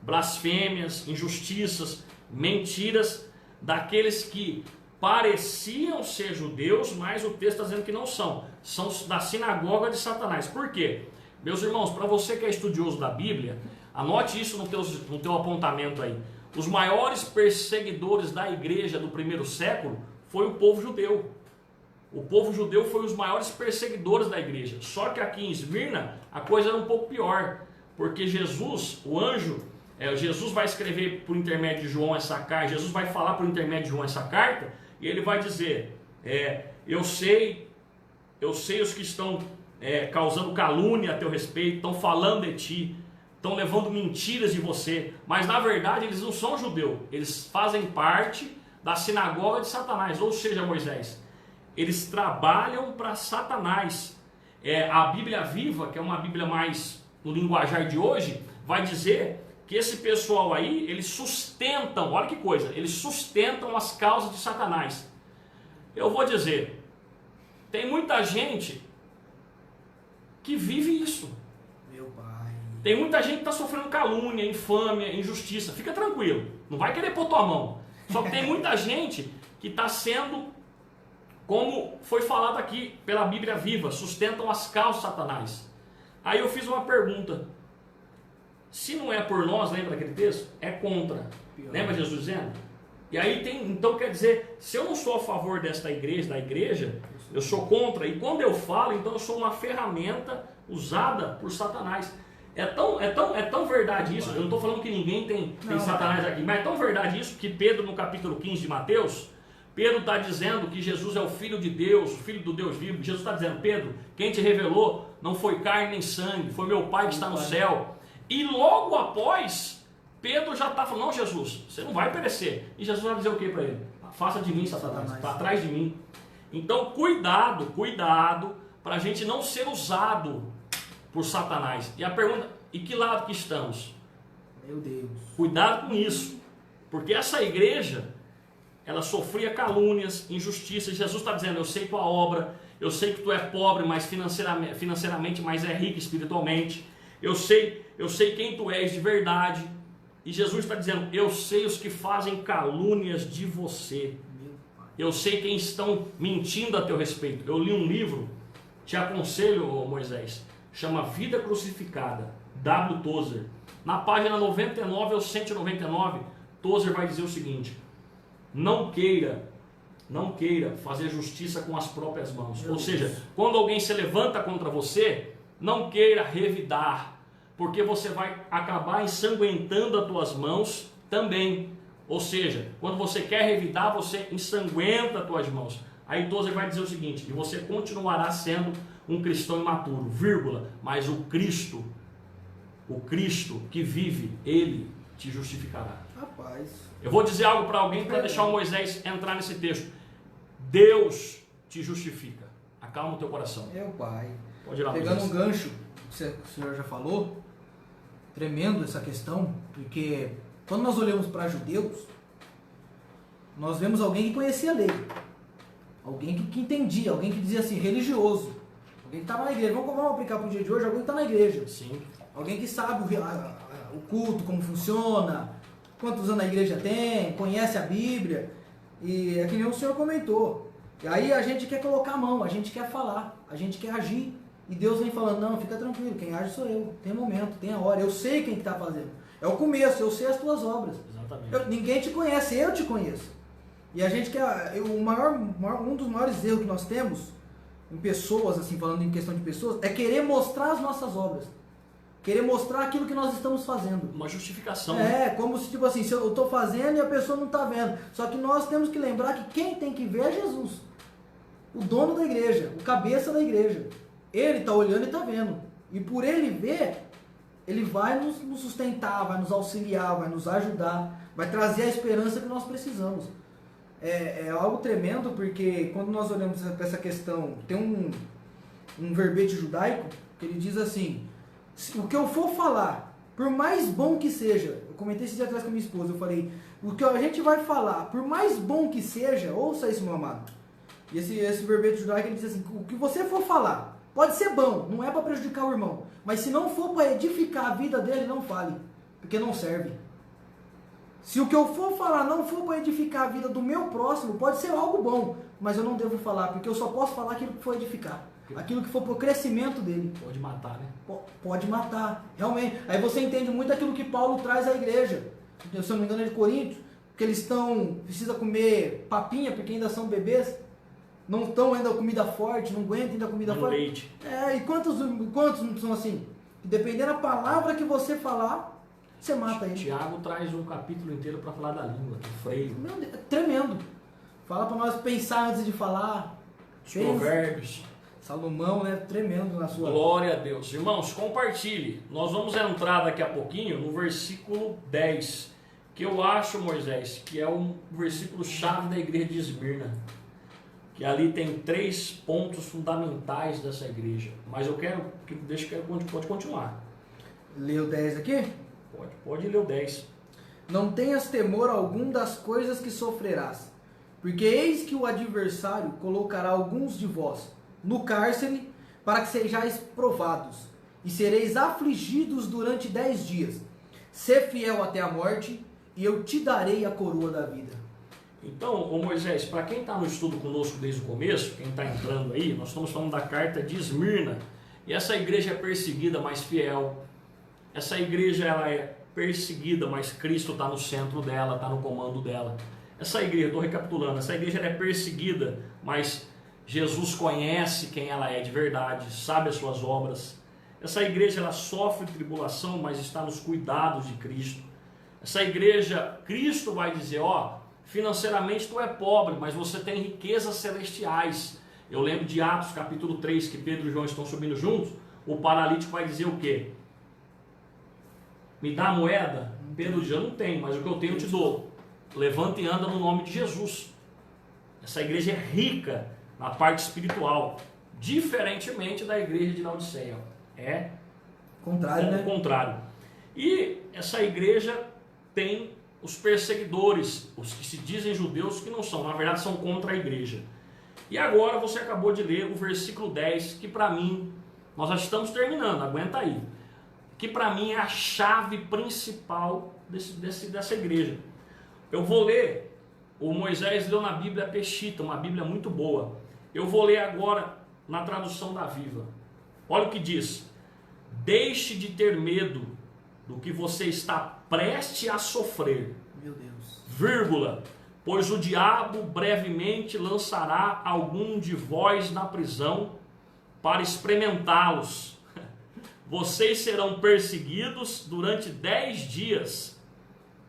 blasfêmias, injustiças, mentiras daqueles que pareciam ser judeus, mas o texto está dizendo que não são. São da sinagoga de Satanás. Por quê? Meus irmãos, para você que é estudioso da Bíblia, anote isso no teu apontamento aí. Os maiores perseguidores da igreja do primeiro século foi o povo judeu. O povo judeu foi os maiores perseguidores da igreja. Só que aqui em Esmirna a coisa era um pouco pior, porque Jesus, o anjo, Jesus vai escrever por intermédio de João essa carta, Jesus vai falar por intermédio de João essa carta, e ele vai dizer, eu sei os que estão causando calúnia a teu respeito, estão falando de ti, estão levando mentiras de você, mas na verdade eles não são judeus, eles fazem parte da sinagoga de Satanás, ou seja, Moisés, eles trabalham para Satanás. A Bíblia Viva, que é uma Bíblia mais no linguajar de hoje, vai dizer que esse pessoal aí, eles sustentam, olha que coisa, eles sustentam as causas de Satanás. Eu vou dizer, tem muita gente que vive isso. Meu pai. Tem muita gente que está sofrendo calúnia, infâmia, injustiça. Fica tranquilo, não vai querer pôr tua mão. Só que tem muita gente que está sendo, como foi falado aqui pela Bíblia Viva, sustentam as causas de Satanás. Aí eu fiz uma pergunta. Se não é por nós, lembra aquele texto? É contra. Pior. Lembra Jesus dizendo? E aí então quer dizer, se eu não sou a favor da igreja, eu sou contra. E quando eu falo, então eu sou uma ferramenta usada por Satanás. É tão verdade isso, eu não estou falando que ninguém tem Satanás aqui, mas é tão verdade isso que Pedro, no capítulo 15 de Mateus, Pedro está dizendo que Jesus é o Filho de Deus, o Filho do Deus vivo. Jesus está dizendo, Pedro, quem te revelou não foi carne nem sangue, foi meu Pai que está no céu. E logo após, Pedro já está falando, não Jesus, você não vai perecer. E Jesus vai dizer o que para ele? Afasta de mim, Satanás, está atrás de mim. Então cuidado para a gente não ser usado por Satanás. E a pergunta, e que lado que estamos? Meu Deus. Cuidado com isso, porque essa igreja, ela sofria calúnias, injustiças. Jesus está dizendo, eu sei tua obra, eu sei que tu é pobre, mas financeiramente, mas é rico espiritualmente. Eu sei quem tu és de verdade. E Jesus está dizendo, eu sei os que fazem calúnias de você. Eu sei quem estão mentindo a teu respeito. Eu li um livro, te aconselho, Moisés, chama Vida Crucificada, W. Tozer. Na página 99 ou 199, Tozer vai dizer o seguinte: não queira fazer justiça com as próprias mãos. Ou seja, quando alguém se levanta contra você, não queira revidar, porque você vai acabar ensanguentando as tuas mãos também. Ou seja, quando você quer revidar, você ensanguenta as tuas mãos. Aí Tozer vai dizer o seguinte: e você continuará sendo um cristão imaturo, vírgula, mas o Cristo que vive, ele te justificará. Rapaz. Eu vou dizer algo para alguém para deixar o Moisés entrar nesse texto. Deus te justifica. Acalma o teu coração. Meu pai. Pode ir lá, pegando Moisés. um gancho que o senhor já falou, tremendo essa questão, porque quando nós olhamos para judeus, nós vemos alguém que conhecia a lei, alguém que entendia, alguém que dizia assim, religioso, alguém que estava na igreja. Vamos aplicar para o dia de hoje, alguém que está na igreja. Sim. Alguém que sabe o culto, como funciona, quantos anos a igreja tem, conhece a Bíblia, e é que nem o senhor comentou. E aí a gente quer colocar a mão, a gente quer falar, a gente quer agir. E Deus vem falando, não, fica tranquilo, quem age sou eu, tem momento, tem a hora, eu sei quem está fazendo. É o começo, eu sei as tuas obras. Exatamente. Ninguém te conhece, eu te conheço. E a gente quer, um dos maiores erros que nós temos em pessoas, assim, falando em questão de pessoas, é querer mostrar as nossas obras. Querer mostrar aquilo que nós estamos fazendo. Uma justificação. Como se, tipo assim, se eu estou fazendo e a pessoa não está vendo. Só que nós temos que lembrar que quem tem que ver é Jesus. O dono da igreja, o cabeça da igreja. Ele está olhando e está vendo. E por ele ver, ele vai nos sustentar, vai nos auxiliar, vai nos ajudar, vai trazer a esperança que nós precisamos. É algo tremendo, porque quando nós olhamos para essa questão, tem um verbete judaico que ele diz assim: o que eu for falar, por mais bom que seja, eu comentei esse dia atrás com a minha esposa, eu falei, o que a gente vai falar, por mais bom que seja, ouça isso, meu amado. E esse verbete judaico ele diz assim: o que você for falar, pode ser bom, não é para prejudicar o irmão, mas se não for para edificar a vida dele, não fale, porque não serve. Se o que eu for falar não for para edificar a vida do meu próximo, pode ser algo bom, mas eu não devo falar, porque eu só posso falar aquilo que for edificar. Aquilo que for para o crescimento dele. Pode matar, né? Pode matar, realmente. Aí você entende muito aquilo que Paulo traz à igreja. Se eu não me engano é de Coríntios, que eles precisam comer papinha, porque ainda são bebês. Não estão ainda comida forte, não aguentam ainda comida forte. Leite. E quantos não são assim? Dependendo da palavra que você falar, você mata ele. Tiago traz um capítulo inteiro para falar da língua, do freio. Meu Deus, tremendo. Fala para nós pensar antes de falar. Os provérbios. Salomão, né? Tremendo na sua... Glória a Deus. Irmãos, compartilhe. Nós vamos entrar daqui a pouquinho no versículo 10, que eu acho, Moisés, que é um versículo chave da igreja de Esmirna. Que ali tem 3 pontos fundamentais dessa igreja. Mas eu quero, pode continuar. Lê o 10 aqui? Pode ler o 10. Não tenhas temor algum das coisas que sofrerás, porque eis que o adversário colocará alguns de vós no cárcere, para que sejais provados, e sereis afligidos durante 10 dias. Sê fiel até a morte, e eu te darei a coroa da vida. Então, Moisés, para quem está no estudo conosco desde o começo, quem está entrando aí, nós estamos falando da carta de Esmirna, e essa igreja é perseguida, mas fiel. Essa igreja ela é perseguida, mas Cristo está no centro dela, está no comando dela. Essa igreja, estou recapitulando, essa igreja ela é perseguida, mas Jesus conhece quem ela é de verdade, sabe as suas obras. Essa igreja ela sofre tribulação, mas está nos cuidados de Cristo. Essa igreja, Cristo vai dizer, financeiramente tu é pobre, mas você tem riquezas celestiais. Eu lembro de Atos capítulo 3, que Pedro e João estão subindo juntos, o paralítico vai dizer o quê? Me dá a moeda? Pedro diz, eu não tenho, mas o que eu tenho eu te dou. Levanta e anda no nome de Jesus. Essa igreja é rica na parte espiritual, diferentemente da igreja de Laodiceia. Contrário, né? Contrário. E essa igreja tem os perseguidores, os que se dizem judeus que não são, na verdade são contra a igreja. E agora você acabou de ler o versículo 10, que para mim, nós já estamos terminando, aguenta aí, que para mim é a chave principal dessa igreja. Eu vou ler, o Moisés leu na Bíblia Peshitta, uma Bíblia muito boa. Eu vou ler agora na tradução da Viva. Olha o que diz: deixe de ter medo do que você está prestes a sofrer, Meu Deus. vírgula, pois o diabo brevemente lançará algum de vós na prisão para experimentá-los. Vocês serão perseguidos durante 10 dias.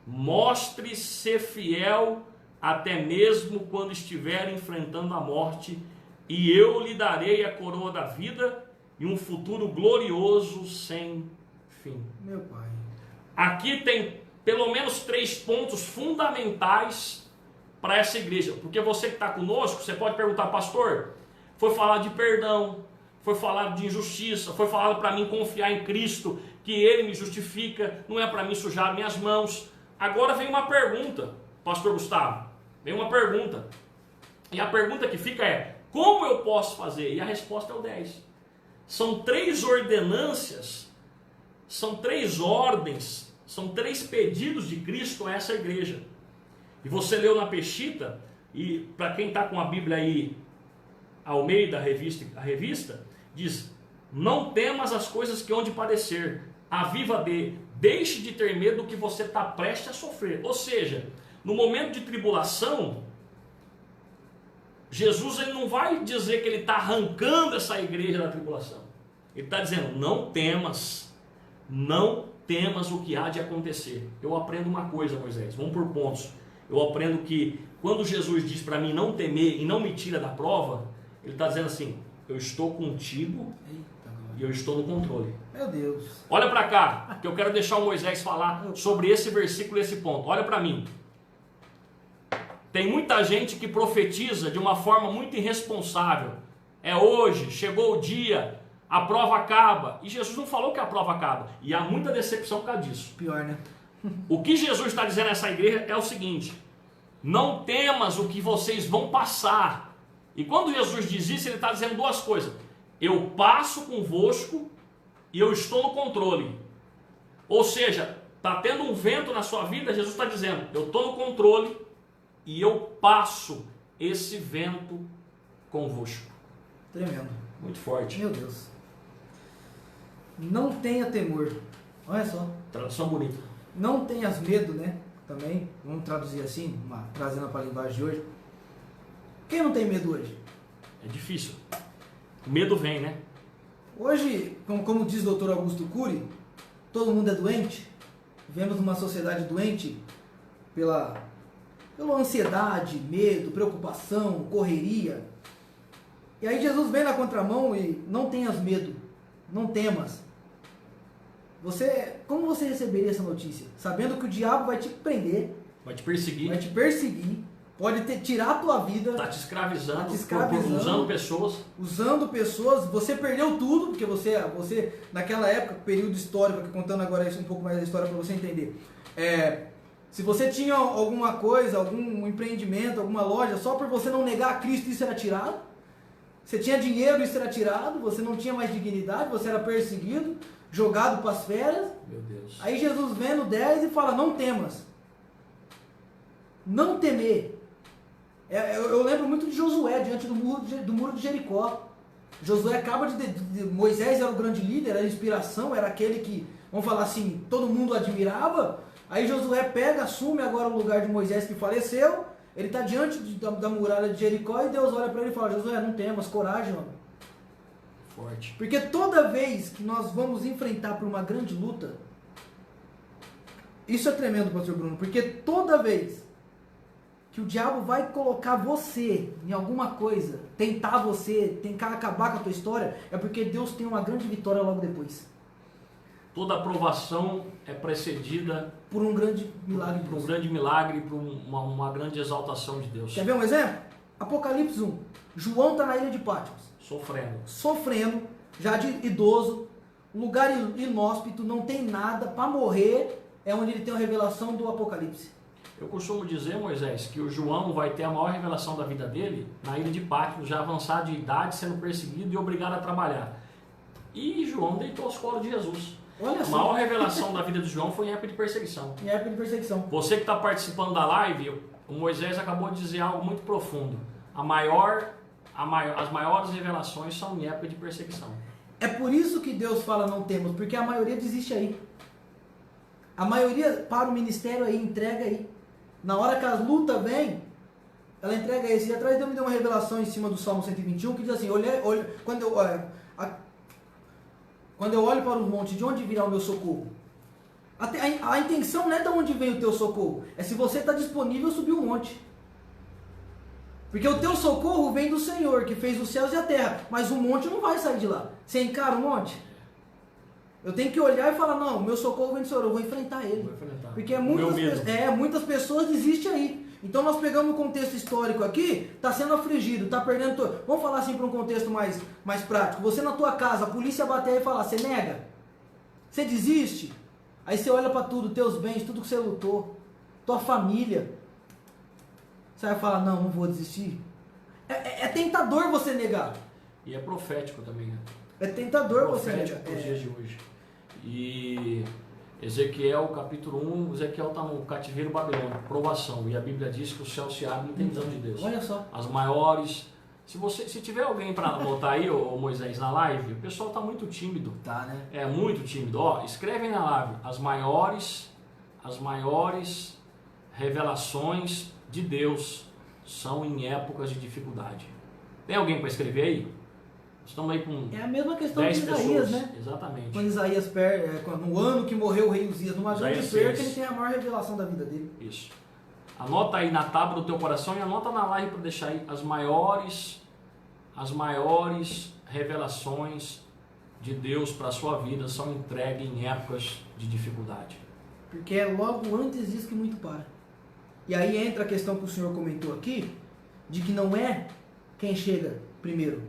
Mostre-se fiel até mesmo quando estiver enfrentando a morte, e eu lhe darei a coroa da vida e um futuro glorioso sem fim. Meu pai. Aqui tem pelo menos 3 pontos fundamentais para essa igreja, porque você que está conosco, você pode perguntar: pastor, foi falar de perdão, foi falado de injustiça, foi falado para mim confiar em Cristo, que Ele me justifica, não é para mim sujar minhas mãos. Agora vem uma pergunta, pastor Gustavo, vem uma pergunta, e a pergunta que fica é: como eu posso fazer? E a resposta é o 10. São 3 ordenâncias, são 3 ordens, são 3 pedidos de Cristo a essa igreja. E você leu na Peshitta, e para quem está com a Bíblia aí, ao meio da revista, diz: não temas as coisas que hão de padecer, a viva deixe de ter medo do que você está prestes a sofrer. Ou seja, no momento de tribulação, Jesus ele não vai dizer que ele está arrancando essa igreja da tribulação. Ele está dizendo: não temas o que há de acontecer. Eu aprendo uma coisa, Moisés, vamos por pontos. Eu aprendo que quando Jesus diz para mim não temer e não me tira da prova, ele está dizendo assim: eu estou contigo e eu estou no controle. Meu Deus. Olha para cá, que eu quero deixar o Moisés falar sobre esse versículo e esse ponto. Olha para mim. Tem muita gente que profetiza de uma forma muito irresponsável. É hoje, chegou o dia, a prova acaba. E Jesus não falou que a prova acaba. E há muita decepção por causa disso. Pior, né? O que Jesus está dizendo a essa igreja é o seguinte: não temas o que vocês vão passar. E quando Jesus diz isso, ele está dizendo 2 coisas: eu passo convosco e eu estou no controle. Ou seja, está tendo um vento na sua vida, Jesus está dizendo: eu estou no controle e eu passo esse vento convosco. Tremendo. Muito forte. Meu Deus. Não tenha temor. Olha só. Tradução bonita. Não tenhas medo, né? Também, vamos traduzir assim, trazendo para a linguagem de hoje. Quem não tem medo hoje? É difícil. O medo vem, né? Hoje, como diz o Dr. Augusto Cury, todo mundo é doente. Vivemos numa sociedade doente pela ansiedade, medo, preocupação, correria. E aí Jesus vem na contramão e: não tenhas medo, não temas. Como você receberia essa notícia? Sabendo que o diabo vai te prender, vai te perseguir, pode tirar a tua vida, está te escravizando, usando pessoas, você perdeu tudo, porque você naquela época, período histórico, contando agora isso um pouco mais da história para você entender, se você tinha alguma coisa, algum empreendimento, alguma loja, só por você não negar a Cristo, isso era tirado. Você tinha dinheiro, isso era tirado. Você não tinha mais dignidade, você era perseguido, jogado para as feras. Meu Deus. Aí Jesus vem no 10 e fala: não temas. Não temer. Eu lembro muito de Josué, diante do muro de Jericó. Josué acaba Moisés era o grande líder, era a inspiração, era aquele que, vamos falar assim, todo mundo admirava. Aí Josué assume agora o lugar de Moisés que faleceu. Ele está diante da muralha de Jericó e Deus olha para ele e fala: Josué, não temas, coragem, homem. Forte. Porque toda vez que nós vamos enfrentar por uma grande luta, isso é tremendo, pastor Bruno, porque toda vez que o diabo vai colocar você em alguma coisa, tentar acabar com a tua história, é porque Deus tem uma grande vitória logo depois. Toda aprovação é precedida por um grande milagre. Por um grande milagre, por uma grande exaltação de Deus. Quer ver um exemplo? Apocalipse 1. João está na ilha de Patmos. Sofrendo, já de idoso, lugar inóspito, não tem nada, para morrer, é onde ele tem a revelação do Apocalipse. Eu costumo dizer, Moisés, que o João vai ter a maior revelação da vida dele na ilha de Patmos, já avançado de idade, sendo perseguido e obrigado a trabalhar. E João deitou aos colos de Jesus. Olha A só. maior revelação da vida de João foi em época de perseguição. Em época de perseguição. Você que está participando da live, o Moisés acabou de dizer algo muito profundo. As maiores revelações são em época de perseguição. É por isso que Deus fala não temos, porque a maioria desiste aí. A maioria para o ministério aí, entrega aí. Na hora que as lutas vêm, ela entrega esse. E atrás Deus me deu uma revelação em cima do Salmo 121 que diz assim: quando eu olho para os montes, de onde virá o meu socorro? A intenção não é de onde vem o teu socorro, é se você está disponível subir o monte. Porque o teu socorro vem do Senhor, que fez os céus e a terra, mas o monte não vai sair de lá. Você encara o monte? Eu tenho que olhar e falar, não, o meu socorro vem do Senhor, eu vou enfrentar ele. Porque muitas pessoas desistem aí. Então nós pegamos o contexto histórico aqui, está sendo afligido, está perdendo... Vamos falar assim para um contexto mais prático. Você na tua casa, a polícia bater aí e falar, você nega? Você desiste? Aí você olha para tudo, teus bens, tudo que você lutou, tua família. Você vai falar, não vou desistir. É tentador você negar. E é profético também, né? É tentador você negar. Profético para os dias de hoje. E Ezequiel, capítulo 1, Ezequiel está no cativeiro babilônico, provação. E a Bíblia diz que o céu se abre em intenção de Deus. Olha só. As maiores... Se tiver alguém para anotar aí, ô Moisés, na live, o pessoal está muito tímido. Tá, né? É muito tímido. Ó, escrevem na live. As maiores revelações de Deus são em épocas de dificuldade. Tem alguém para escrever aí? Estamos aí com É a mesma questão 10 de Isaías, pessoas. né? Exatamente. Quando Isaías no ano que morreu o rei Uzias, numa grande Isaías perca, 6. ele tem a maior revelação da vida dele. Isso. Anota aí na tábua do teu coração e anota na live para deixar aí as maiores revelações de Deus para a sua vida são entregues em épocas de dificuldade. Porque é logo antes disso que muito para. E aí entra a questão que o senhor comentou aqui, de que não é quem chega primeiro,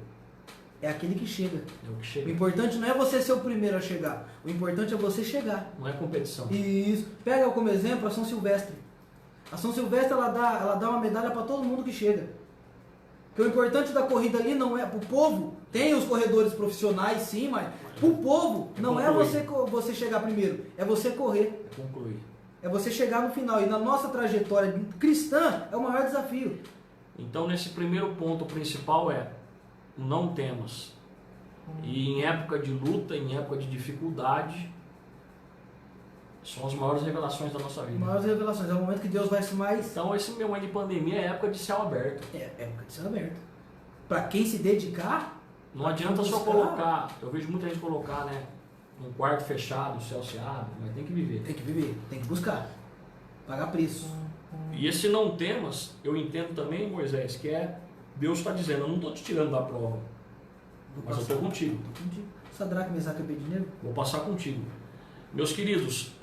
é aquele que chega. É o que O chega. importante não é você ser o primeiro a chegar, o importante é você chegar. Não é competição. Isso. Pega como exemplo a São Silvestre. A São Silvestre ela dá uma medalha para todo mundo que chega. Porque o importante da corrida ali não é pro povo, tem os corredores profissionais sim, mas pro povo não é você chegar primeiro, é você correr. Concluir. É você chegar no final. E na nossa trajetória cristã é o maior desafio. Então, nesse primeiro ponto principal é não temas. E em época de luta, em época de dificuldade, são as maiores revelações da nossa vida. Maiores revelações. É o momento que Deus vai se mais... Então, esse momento de pandemia é época de céu aberto. É época de céu aberto. Para quem se dedicar... Não adianta só colocar, eu vejo muita gente colocar, né? Um quarto fechado, o céu se abre, mas tem que viver. Tem que viver, tem que buscar. Pagar preço. E esse não temas, eu entendo também, Moisés, que é Deus está dizendo, eu não estou te tirando da prova, mas eu estou contigo. Sadraque, Mesaque e Abednego. Vou passar contigo. Meus queridos,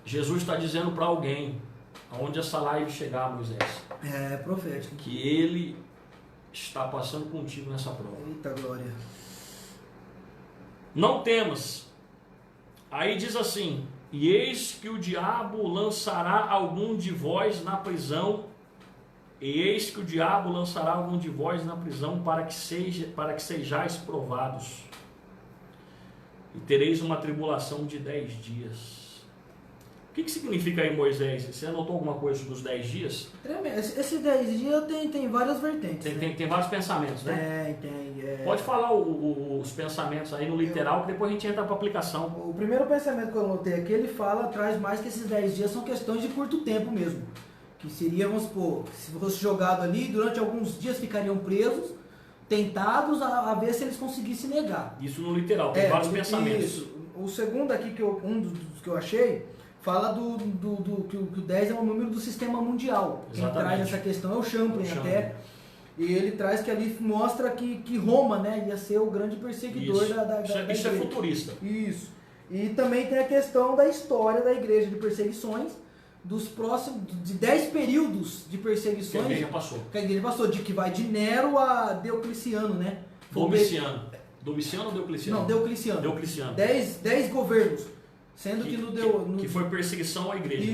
Jesus está dizendo para alguém, aonde essa live chegar, Moisés, É profético. que Ele está passando contigo nessa prova. Eita glória. Não temas. Aí diz assim: e eis que o diabo lançará algum de vós na prisão, e eis que o diabo lançará algum de vós na prisão para que sejais provados, e tereis uma tribulação de 10 dias. O que significa aí, Moisés? Você anotou alguma coisa sobre os 10 dias? Tremendo. Esses 10 dias tem várias vertentes. Tem vários pensamentos, né? Tem. Pode falar os pensamentos aí no literal, que depois a gente entra para aplicação. O primeiro pensamento que eu anotei aqui, ele traz mais que esses 10 dias são questões de curto tempo mesmo. Que seria, vamos supor, se fosse jogado ali, durante alguns dias ficariam presos, tentados a ver se eles conseguissem negar. Isso no literal, tem vários pensamentos. Isso. O segundo aqui, um dos que eu achei, fala que o 10 é o número do sistema mundial. Quem traz essa questão é o Champlin até. E ele traz que ali mostra que Roma, né, ia ser o grande perseguidor da igreja. Isso é futurista. Isso. E também tem a questão da história da igreja, de perseguições, dos próximos, de 10 períodos de perseguições. Que a igreja passou. Que a igreja passou, de que vai de Nero a Diocleciano, né? Domiciano ou Diocleciano? Não, Diocleciano. 10 governos. Sendo que não deu... Que foi perseguição à igreja.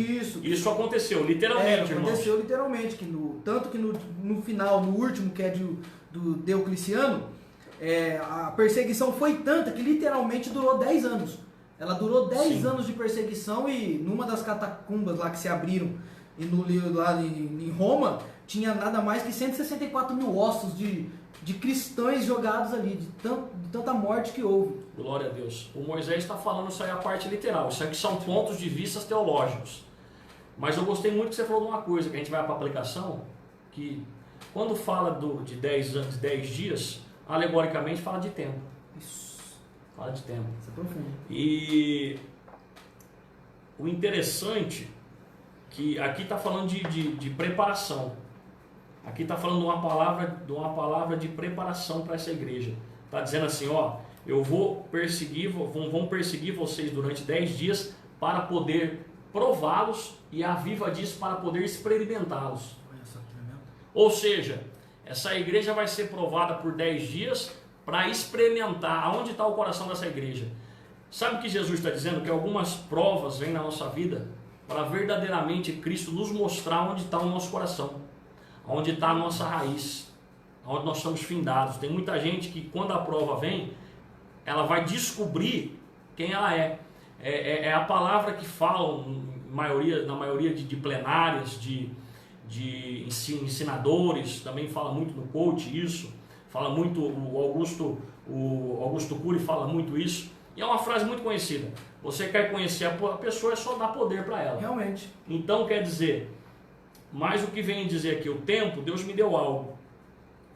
Isso aconteceu, literalmente, aconteceu literalmente. Tanto que no final, no último, que é do Diocleciano, a perseguição foi tanta que literalmente durou 10 anos. Ela durou 10 anos de perseguição e numa das catacumbas lá que se abriram lá em Roma, tinha nada mais que 164 mil ossos de cristãos jogados ali, de tanta morte que houve. Glória a Deus. O Moisés está falando isso aí a parte literal. Isso aqui são pontos de vista teológicos. Mas eu gostei muito que você falou de uma coisa, que a gente vai para a aplicação, que quando fala de 10 dias, alegoricamente fala de tempo. Isso. Fala de tempo. Isso é profundo. E o interessante que aqui está falando de preparação. Aqui está falando de uma palavra de preparação para essa igreja. Está dizendo assim, ó, eu vão perseguir vocês durante 10 dias para poder prová-los, e a Viva diz para poder experimentá-los. Ou seja, essa igreja vai ser provada por 10 dias para experimentar aonde está o coração dessa igreja. Sabe o que Jesus está dizendo? Que algumas provas vêm na nossa vida para verdadeiramente Cristo nos mostrar onde está o nosso coração, onde está a nossa raiz, onde nós estamos findados. Tem muita gente que quando a prova vem, ela vai descobrir quem ela é. É a palavra que falam na maioria de plenárias, de ensinadores, também fala muito no coach isso, fala muito, o Augusto Cury fala muito isso, e é uma frase muito conhecida. Você quer conhecer a pessoa, é só dar poder para ela. Realmente. Então quer dizer, mas o que vem dizer aqui, o tempo, Deus me deu algo.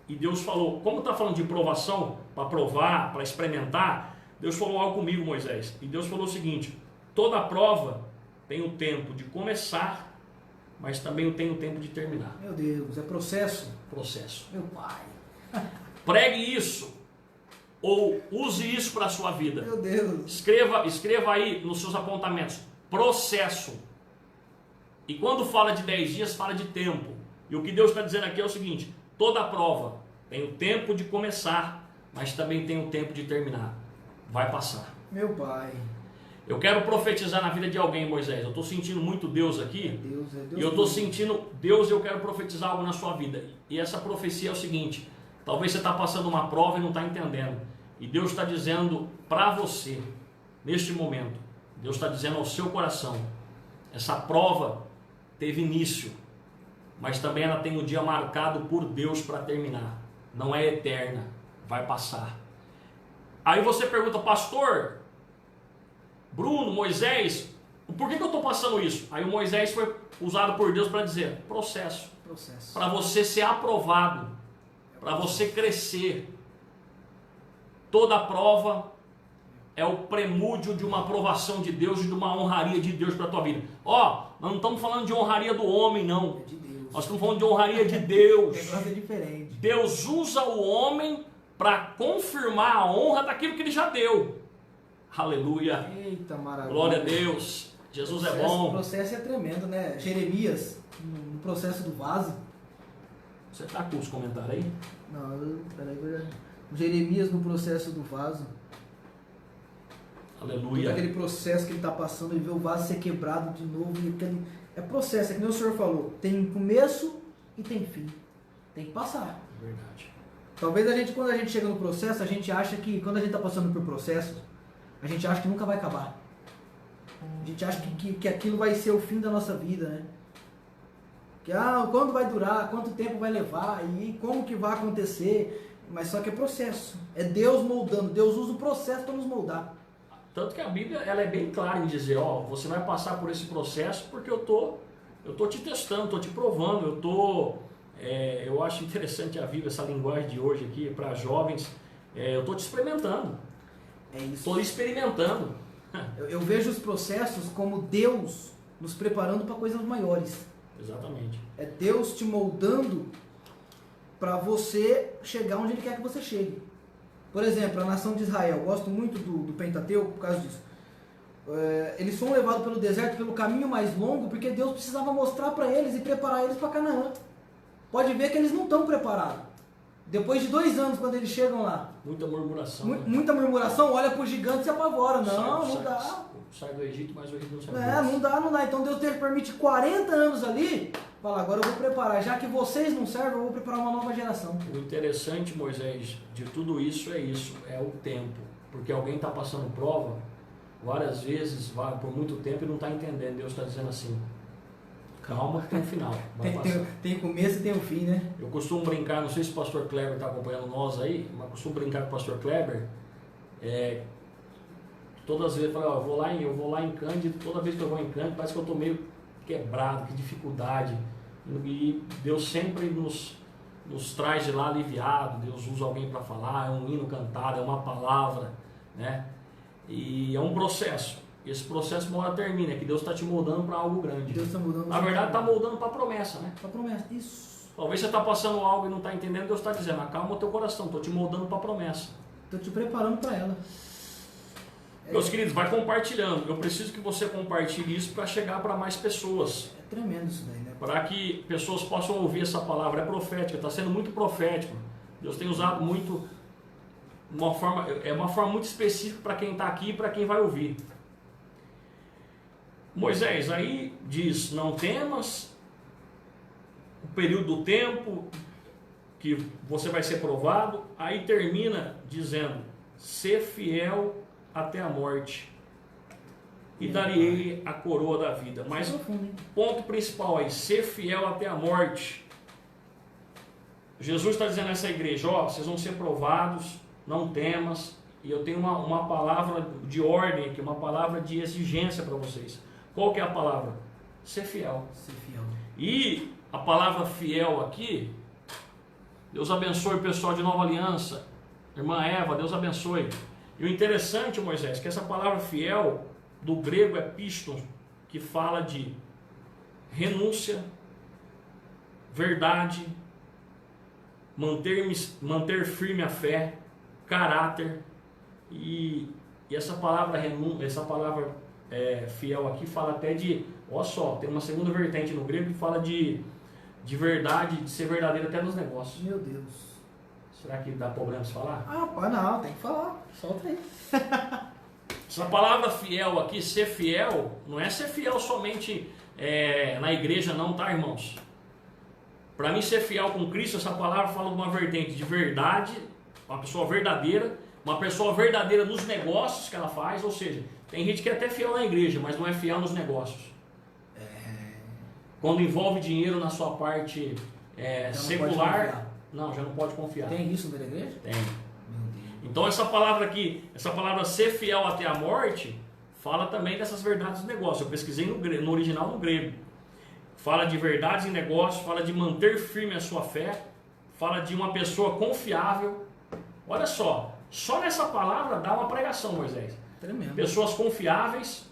E Deus falou, como está falando de provação, para provar, para experimentar, Deus falou algo comigo, Moisés. E Deus falou o seguinte, toda prova tem o tempo de começar, mas também tem o tempo de terminar. Meu Deus, é processo? Processo. Meu pai. Pregue isso, ou use isso para a sua vida. Meu Deus. Escreva aí nos seus apontamentos, processo. E quando fala de 10 dias, fala de tempo. E o que Deus está dizendo aqui é o seguinte, toda prova tem o tempo de começar, mas também tem o tempo de terminar. Vai passar. Meu pai. Eu quero profetizar na vida de alguém, Moisés. Eu estou sentindo muito Deus aqui. Deus e eu estou sentindo Deus e eu quero profetizar algo na sua vida. E essa profecia é o seguinte, talvez você está passando uma prova e não está entendendo. E Deus está dizendo para você, neste momento, Deus está dizendo ao seu coração, essa prova teve início, mas também ela tem um dia marcado por Deus para terminar. Não é eterna, vai passar. Aí você pergunta, pastor, Bruno, Moisés, por que eu estou passando isso? Aí o Moisés foi usado por Deus para dizer, processo. Para você ser aprovado, para você crescer. Toda prova é o prelúdio de uma aprovação de Deus e de uma honraria de Deus para a tua vida. Ó, nós não estamos falando de honraria do homem, não. É de Deus. Nós estamos falando de honraria de Deus. O negócio é diferente. Deus usa o homem para confirmar a honra daquilo que ele já deu. Aleluia. Eita, maravilha. Glória a Deus. Jesus é bom. O processo é tremendo, né? Jeremias, no processo do vaso. Você está com os comentários aí? Não, peraí. Jeremias no processo do vaso. Aleluia. Todo aquele processo que ele está passando, ele vê o vaso ser quebrado de novo. É processo, é que nem o senhor falou. Tem começo e tem fim. Tem que passar. Verdade. Talvez quando a gente chega no processo, a gente acha que, quando a gente está passando por processo, a gente acha que nunca vai acabar. A gente acha que aquilo vai ser o fim da nossa vida, né? Que quando vai durar, quanto tempo vai levar, e como que vai acontecer. Mas só que é processo. É Deus moldando. Deus usa o processo para nos moldar. Tanto que a Bíblia ela é bem clara em dizer, ó, você vai passar por esse processo porque eu tô te testando, estou te provando, eu acho interessante a Bíblia, essa linguagem de hoje aqui para jovens, eu estou te experimentando. É isso. Estou experimentando. Eu vejo os processos como Deus nos preparando para coisas maiores. Exatamente. É Deus te moldando para você chegar onde Ele quer que você chegue. Por exemplo, a nação de Israel, eu gosto muito do Pentateuco por causa disso. Eles foram levados pelo deserto, pelo caminho mais longo, porque Deus precisava mostrar para eles e preparar eles para Canaã. Pode ver que eles não estão preparados. Depois de 2 anos, quando eles chegam lá, Muita murmuração. Né? muita murmuração, olha para o gigante e se apavora. Não dá. Sai do Egito, mas o Egito não sai do Egito. Não dá. Então Deus teve que permitir 40 anos ali. Fala, agora eu vou preparar. Já que vocês não servem, eu vou preparar uma nova geração. O interessante, Moisés, de tudo isso, é o tempo. Porque alguém está passando prova várias vezes, por muito tempo e não está entendendo. Deus está dizendo assim, calma que tem um final. Tem começo e tem um fim, né? Eu costumo brincar, não sei se o pastor Kleber está acompanhando nós aí, mas costumo brincar com o pastor Kleber. Todas as vezes eu falo, eu vou lá em Cândido, toda vez que eu vou em Cândido, parece que eu estou meio quebrado, que dificuldade. E Deus sempre nos traz de lá aliviado, Deus usa alguém para falar, é um hino cantado, é uma palavra, né? E é um processo. Esse processo uma hora termina, que Deus está te moldando para algo grande. Deus está moldando. Na verdade, está moldando para a promessa, né? Para a promessa, isso. Talvez você está passando algo e não está entendendo, Deus está dizendo, acalma o teu coração, estou te moldando para a promessa. Estou te preparando para ela. Meus queridos, vai compartilhando. Eu preciso que você compartilhe isso para chegar para mais pessoas. É tremendo isso daí, né? Para que pessoas possam ouvir essa palavra. É profética, está sendo muito profético. Deus tem usado muito, uma forma muito específica para quem está aqui e para quem vai ouvir. Moisés aí diz, não temas, o período do tempo que você vai ser provado. Aí termina dizendo, ser fiel até a morte e darei a coroa da vida. Mas o ponto principal aí, ser fiel até a morte. Jesus está dizendo a essa igreja, vocês vão ser provados, não temas. E eu tenho uma palavra de ordem aqui, uma palavra de exigência para vocês. Qual que é a palavra? Ser fiel. Ser fiel. E a palavra fiel aqui, Deus abençoe o pessoal de Nova Aliança, irmã Eva, Deus abençoe. E o interessante, Moisés, é que essa palavra fiel, do grego é pistos, que fala de renúncia, verdade, manter firme a fé, caráter. E essa palavra fiel aqui fala até de, olha só, tem uma segunda vertente no grego que fala de verdade, de ser verdadeiro até nos negócios. Meu Deus. Será que dá problema se falar? Não, tem que falar. Solta aí. Essa palavra fiel aqui, ser fiel, não é ser fiel somente na igreja não, tá, irmãos? Para mim ser fiel com Cristo, essa palavra fala de uma vertente de verdade, uma pessoa verdadeira nos negócios que ela faz, ou seja, tem gente que é até fiel na igreja, mas não é fiel nos negócios. Quando envolve dinheiro na sua parte secular, já não pode confiar. Tem isso na igreja? Tem. Então essa palavra aqui, essa palavra ser fiel até a morte, fala também dessas verdades do negócio. Eu pesquisei no original no grego. Fala de verdades em negócio, fala de manter firme a sua fé, fala de uma pessoa confiável. Olha só nessa palavra dá uma pregação, Moisés. Tremendo. Pessoas confiáveis,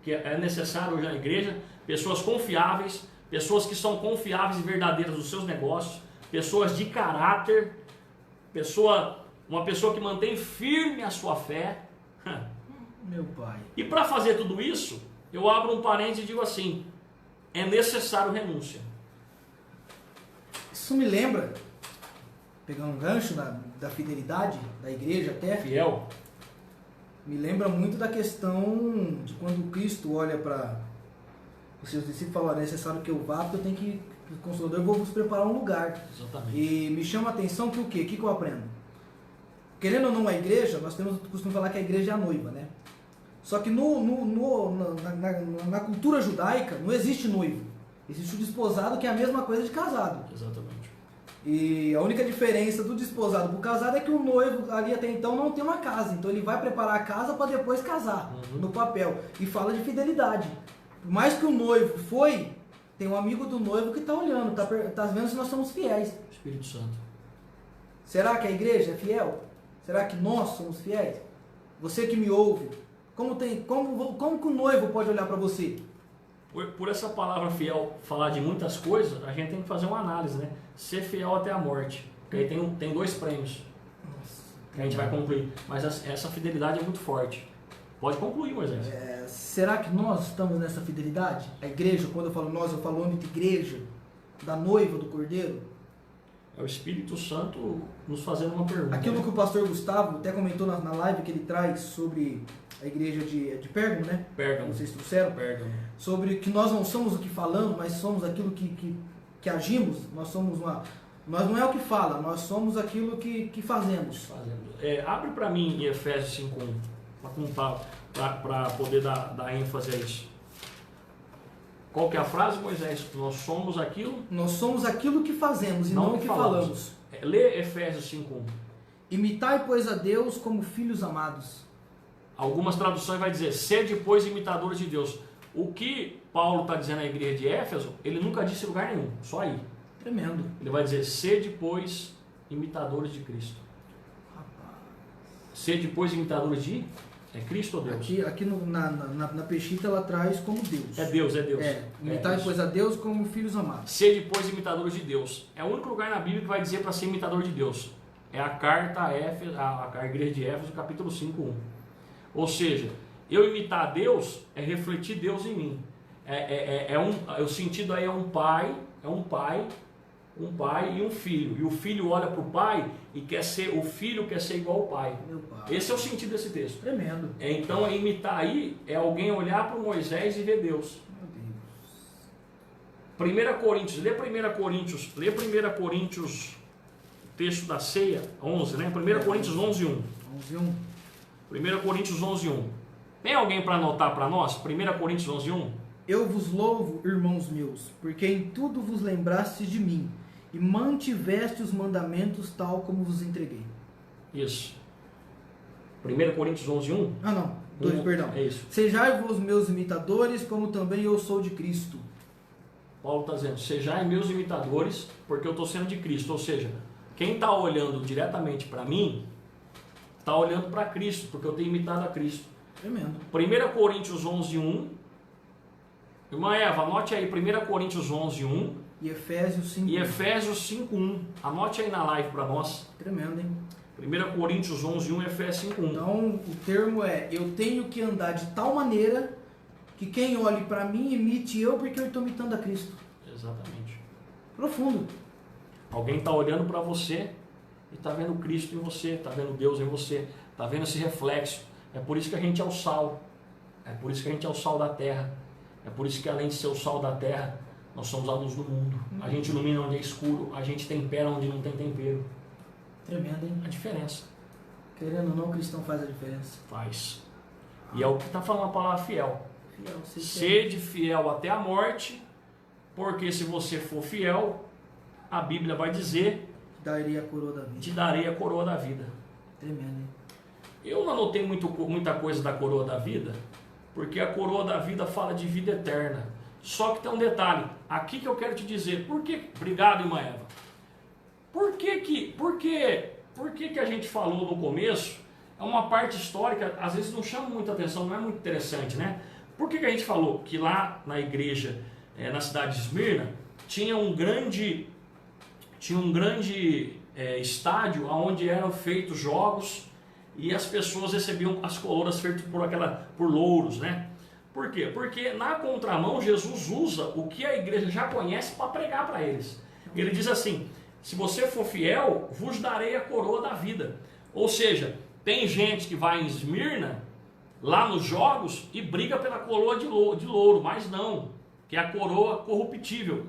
que é necessário hoje na igreja, pessoas confiáveis, pessoas que são confiáveis e verdadeiras nos seus negócios, pessoas de caráter, uma pessoa que mantém firme a sua fé. Meu pai. E para fazer tudo isso, eu abro um parênteses e digo assim, é necessário renúncia. Isso me lembra, pegando um gancho da fidelidade da igreja até. Fiel. Me lembra muito da questão de quando Cristo olha para os seus discípulos e fala, é necessário que eu vá, porque eu tenho que, o Consolador, eu vou vos preparar um lugar. Exatamente. E me chama a atenção que o quê? O que eu aprendo? Querendo ou não a igreja, nós temos o costume de falar que a igreja é a noiva, né? Só que na cultura judaica não existe noivo. Existe o desposado, que é a mesma coisa de casado. Exatamente. E a única diferença do desposado para o casado é que o noivo ali até então não tem uma casa. Então ele vai preparar a casa para depois casar, no papel. E fala de fidelidade. Por mais que o noivo foi, tem um amigo do noivo que está olhando, está vendo se nós somos fiéis. Espírito Santo. Será que a igreja é fiel? Será que nós somos fiéis? Você que me ouve, como que o noivo pode olhar para você? Por essa palavra fiel falar de muitas coisas, a gente tem que fazer uma análise, né? Ser fiel até a morte. Porque aí tem 2 prêmios. Nossa, que a gente vai concluir. Mas essa fidelidade é muito forte. Pode concluir, Moisés. Será que nós estamos nessa fidelidade? A igreja, quando eu falo nós, eu falo âmbito igreja, da noiva do Cordeiro? É o Espírito Santo nos fazendo uma pergunta. Aquilo que o pastor Gustavo até comentou na live que ele traz sobre a igreja de Pérgamo, né? Pérgamo. Vocês trouxeram? Pérgamo. Sobre que nós não somos o que falamos, mas somos aquilo que agimos. Nós não é o que fala, nós somos aquilo que fazemos. Abre para mim em Efésios 5:1, para poder dar ênfase a isso. Qual que é a frase, Moisés? Nós somos aquilo... Nós somos aquilo que fazemos e não o que falamos. Lê Efésios 5:1. Imitai, pois, a Deus como filhos amados. Algumas traduções vai dizer, sede, pois, imitadores de Deus. O que Paulo está dizendo à igreja de Éfeso, ele nunca disse em lugar nenhum, só aí. Tremendo. Ele vai dizer, sede, pois, imitadores de Cristo. Rapaz. Sede, pois, imitadores de... É Cristo ou Deus? Aqui na Peshita ela traz como Deus. É Deus. Imitai, pois, a Deus como filhos amados. Sede, pois, imitadores de Deus. É o único lugar na Bíblia que vai dizer para ser imitador de Deus. É a carta à igreja de Éfeso, capítulo 5:1. Ou seja, eu imitar a Deus é refletir Deus em mim. O sentido aí é um pai e um filho. E o filho olha para o pai e o filho quer ser igual ao pai. Meu pai. Esse é o sentido desse texto. Tremendo. Então, imitar aí é alguém olhar para o Moisés e ver Deus. Meu Deus. 1 Coríntios, lê 1 Coríntios, texto da ceia, 11, né? 1 Coríntios 11:1. 11:1. 1 Coríntios 11:1. Tem alguém para anotar para nós? 1 Coríntios 11:1. Eu vos louvo, irmãos meus, porque em tudo vos lembrastes de mim, e mantiveste os mandamentos tal como vos entreguei. Isso. 1 Coríntios 11:1. Ah, não. 2, perdão. É isso. Sejai-vos meus imitadores, como também eu sou de Cristo. Paulo está dizendo, sejai meus imitadores, porque eu estou sendo de Cristo. Ou seja, quem está olhando diretamente para mim, está olhando para Cristo, porque eu tenho imitado a Cristo. Tremendo. 1 Coríntios 11:1. Irmã Eva, anote aí 1 Coríntios 11:1 E Efésios 5:1. e Efésios 5:1. Anote aí na live para nós. Tremendo, hein? 1 Coríntios 11:1 e Efésios 5:1. Então, o termo é, eu tenho que andar de tal maneira que quem olhe para mim imite eu, porque eu estou imitando a Cristo. Exatamente. Profundo. Alguém está olhando para você e está vendo Cristo em você, está vendo Deus em você, está vendo esse reflexo. É por isso que a gente é o sal. É por isso que a gente é o sal da terra. É por isso que além de ser o sal da terra, nós somos a luz do mundo. A gente ilumina onde é escuro, a gente tempera onde não tem tempero. Tremendo, hein? A diferença. Querendo ou não, o cristão faz a diferença. Faz. E é o que está falando a palavra fiel. Fiel, Sede fiel até a morte, porque se você for fiel, a Bíblia vai dizer, daria a coroa da vida. te darei a coroa da vida. Tremendo, hein? Eu não anotei muita coisa da coroa da vida, porque a coroa da vida fala de vida eterna. Só que tem um detalhe, aqui que eu quero te dizer, por que, obrigado, irmã Eva, por que a gente falou no começo, é uma parte histórica, às vezes não chama muita atenção, não é muito interessante, né? Por que a gente falou que lá na igreja, na cidade de Esmirna, tinha um grande estádio onde eram feitos jogos e as pessoas recebiam as coroas feitas por louros, né? Por quê? Porque na contramão Jesus usa o que a igreja já conhece para pregar para eles. Ele diz assim, se você for fiel, vos darei a coroa da vida. Ou seja, tem gente que vai em Esmirna, lá nos jogos, e briga pela coroa de louro, mas não, que é a coroa corruptível.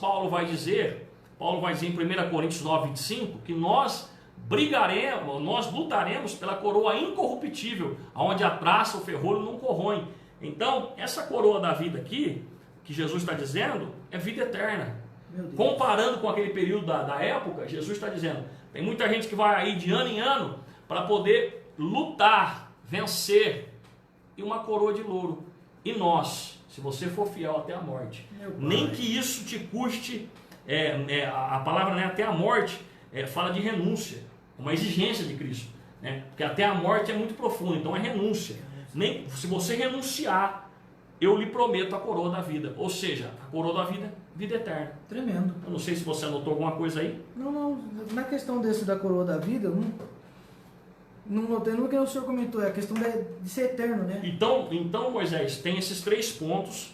Paulo vai dizer em 1 Coríntios 9:25, que nós lutaremos pela coroa incorruptível, onde a traça, o ferrolho não corroem. Então, essa coroa da vida aqui, que Jesus está dizendo, é vida eterna. Comparando com aquele período da época, Jesus está dizendo, tem muita gente que vai aí de ano em ano para poder lutar, vencer, e uma coroa de louro. E nós, se você for fiel até a morte, nem que isso te custe, a palavra, né, até a morte, fala de renúncia, uma exigência de Cristo, né? Porque até a morte é muito profundo, então é renúncia. Nem, se você renunciar, eu lhe prometo a coroa da vida, ou seja, a coroa da vida, vida eterna. Tremendo. Eu não sei se você anotou alguma coisa aí. Não, na questão da coroa da vida, eu não notei no que o senhor comentou, é a questão de ser eterno, né? Então, Moisés, tem esses 3 pontos,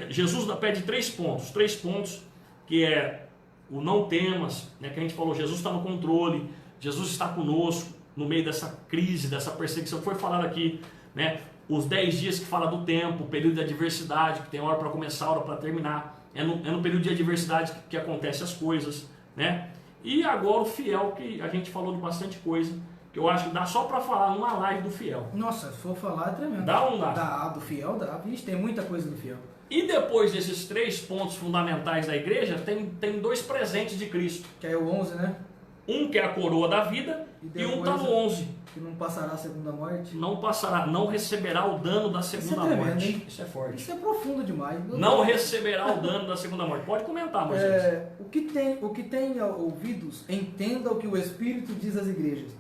Jesus pede 3 pontos, que é o não temas, né, que a gente falou, Jesus está no controle, Jesus está conosco no meio dessa crise, dessa perseguição, foi falado aqui, né, os 10 dias que fala do tempo, o período de adversidade, que tem hora para começar, hora para terminar, é no período de adversidade que acontecem as coisas, né, e agora o fiel, que a gente falou de bastante coisa, que eu acho que dá só para falar numa live do fiel. Nossa, se for falar é tremendo. Dá ou não dá? Dá, do fiel dá. Vixe, tem muita coisa do fiel. E depois desses 3 pontos fundamentais da igreja, tem 2 presentes de Cristo. Que é o 11, né? Um que é a coroa da vida e um está no 11. Que não passará a segunda morte. Não passará, não receberá o dano da segunda morte. Hein? Isso é forte. Isso é profundo demais. Não receberá o dano da segunda morte. Pode comentar, Moisés. O que tem ouvidos, entenda o que o Espírito diz às igrejas.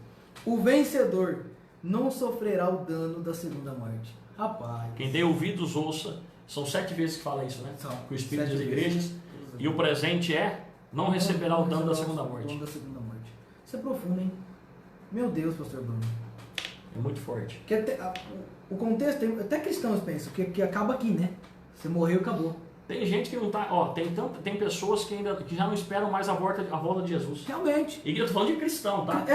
O vencedor não sofrerá o dano da segunda morte. Rapaz. Quem tem ouvidos, ouça. São 7 vezes que fala isso, né? São. Que o Espírito das igrejas. E o presente é: não receberá o dano da segunda morte. Isso é profundo, hein? Meu Deus, pastor Bruno. É muito forte. O contexto, até cristãos pensam que acaba aqui, né? Você morreu e acabou. Tem gente que não tá. Ó, tem pessoas que já não esperam mais a volta de Jesus. Realmente. E eu tô falando de cristão, tá?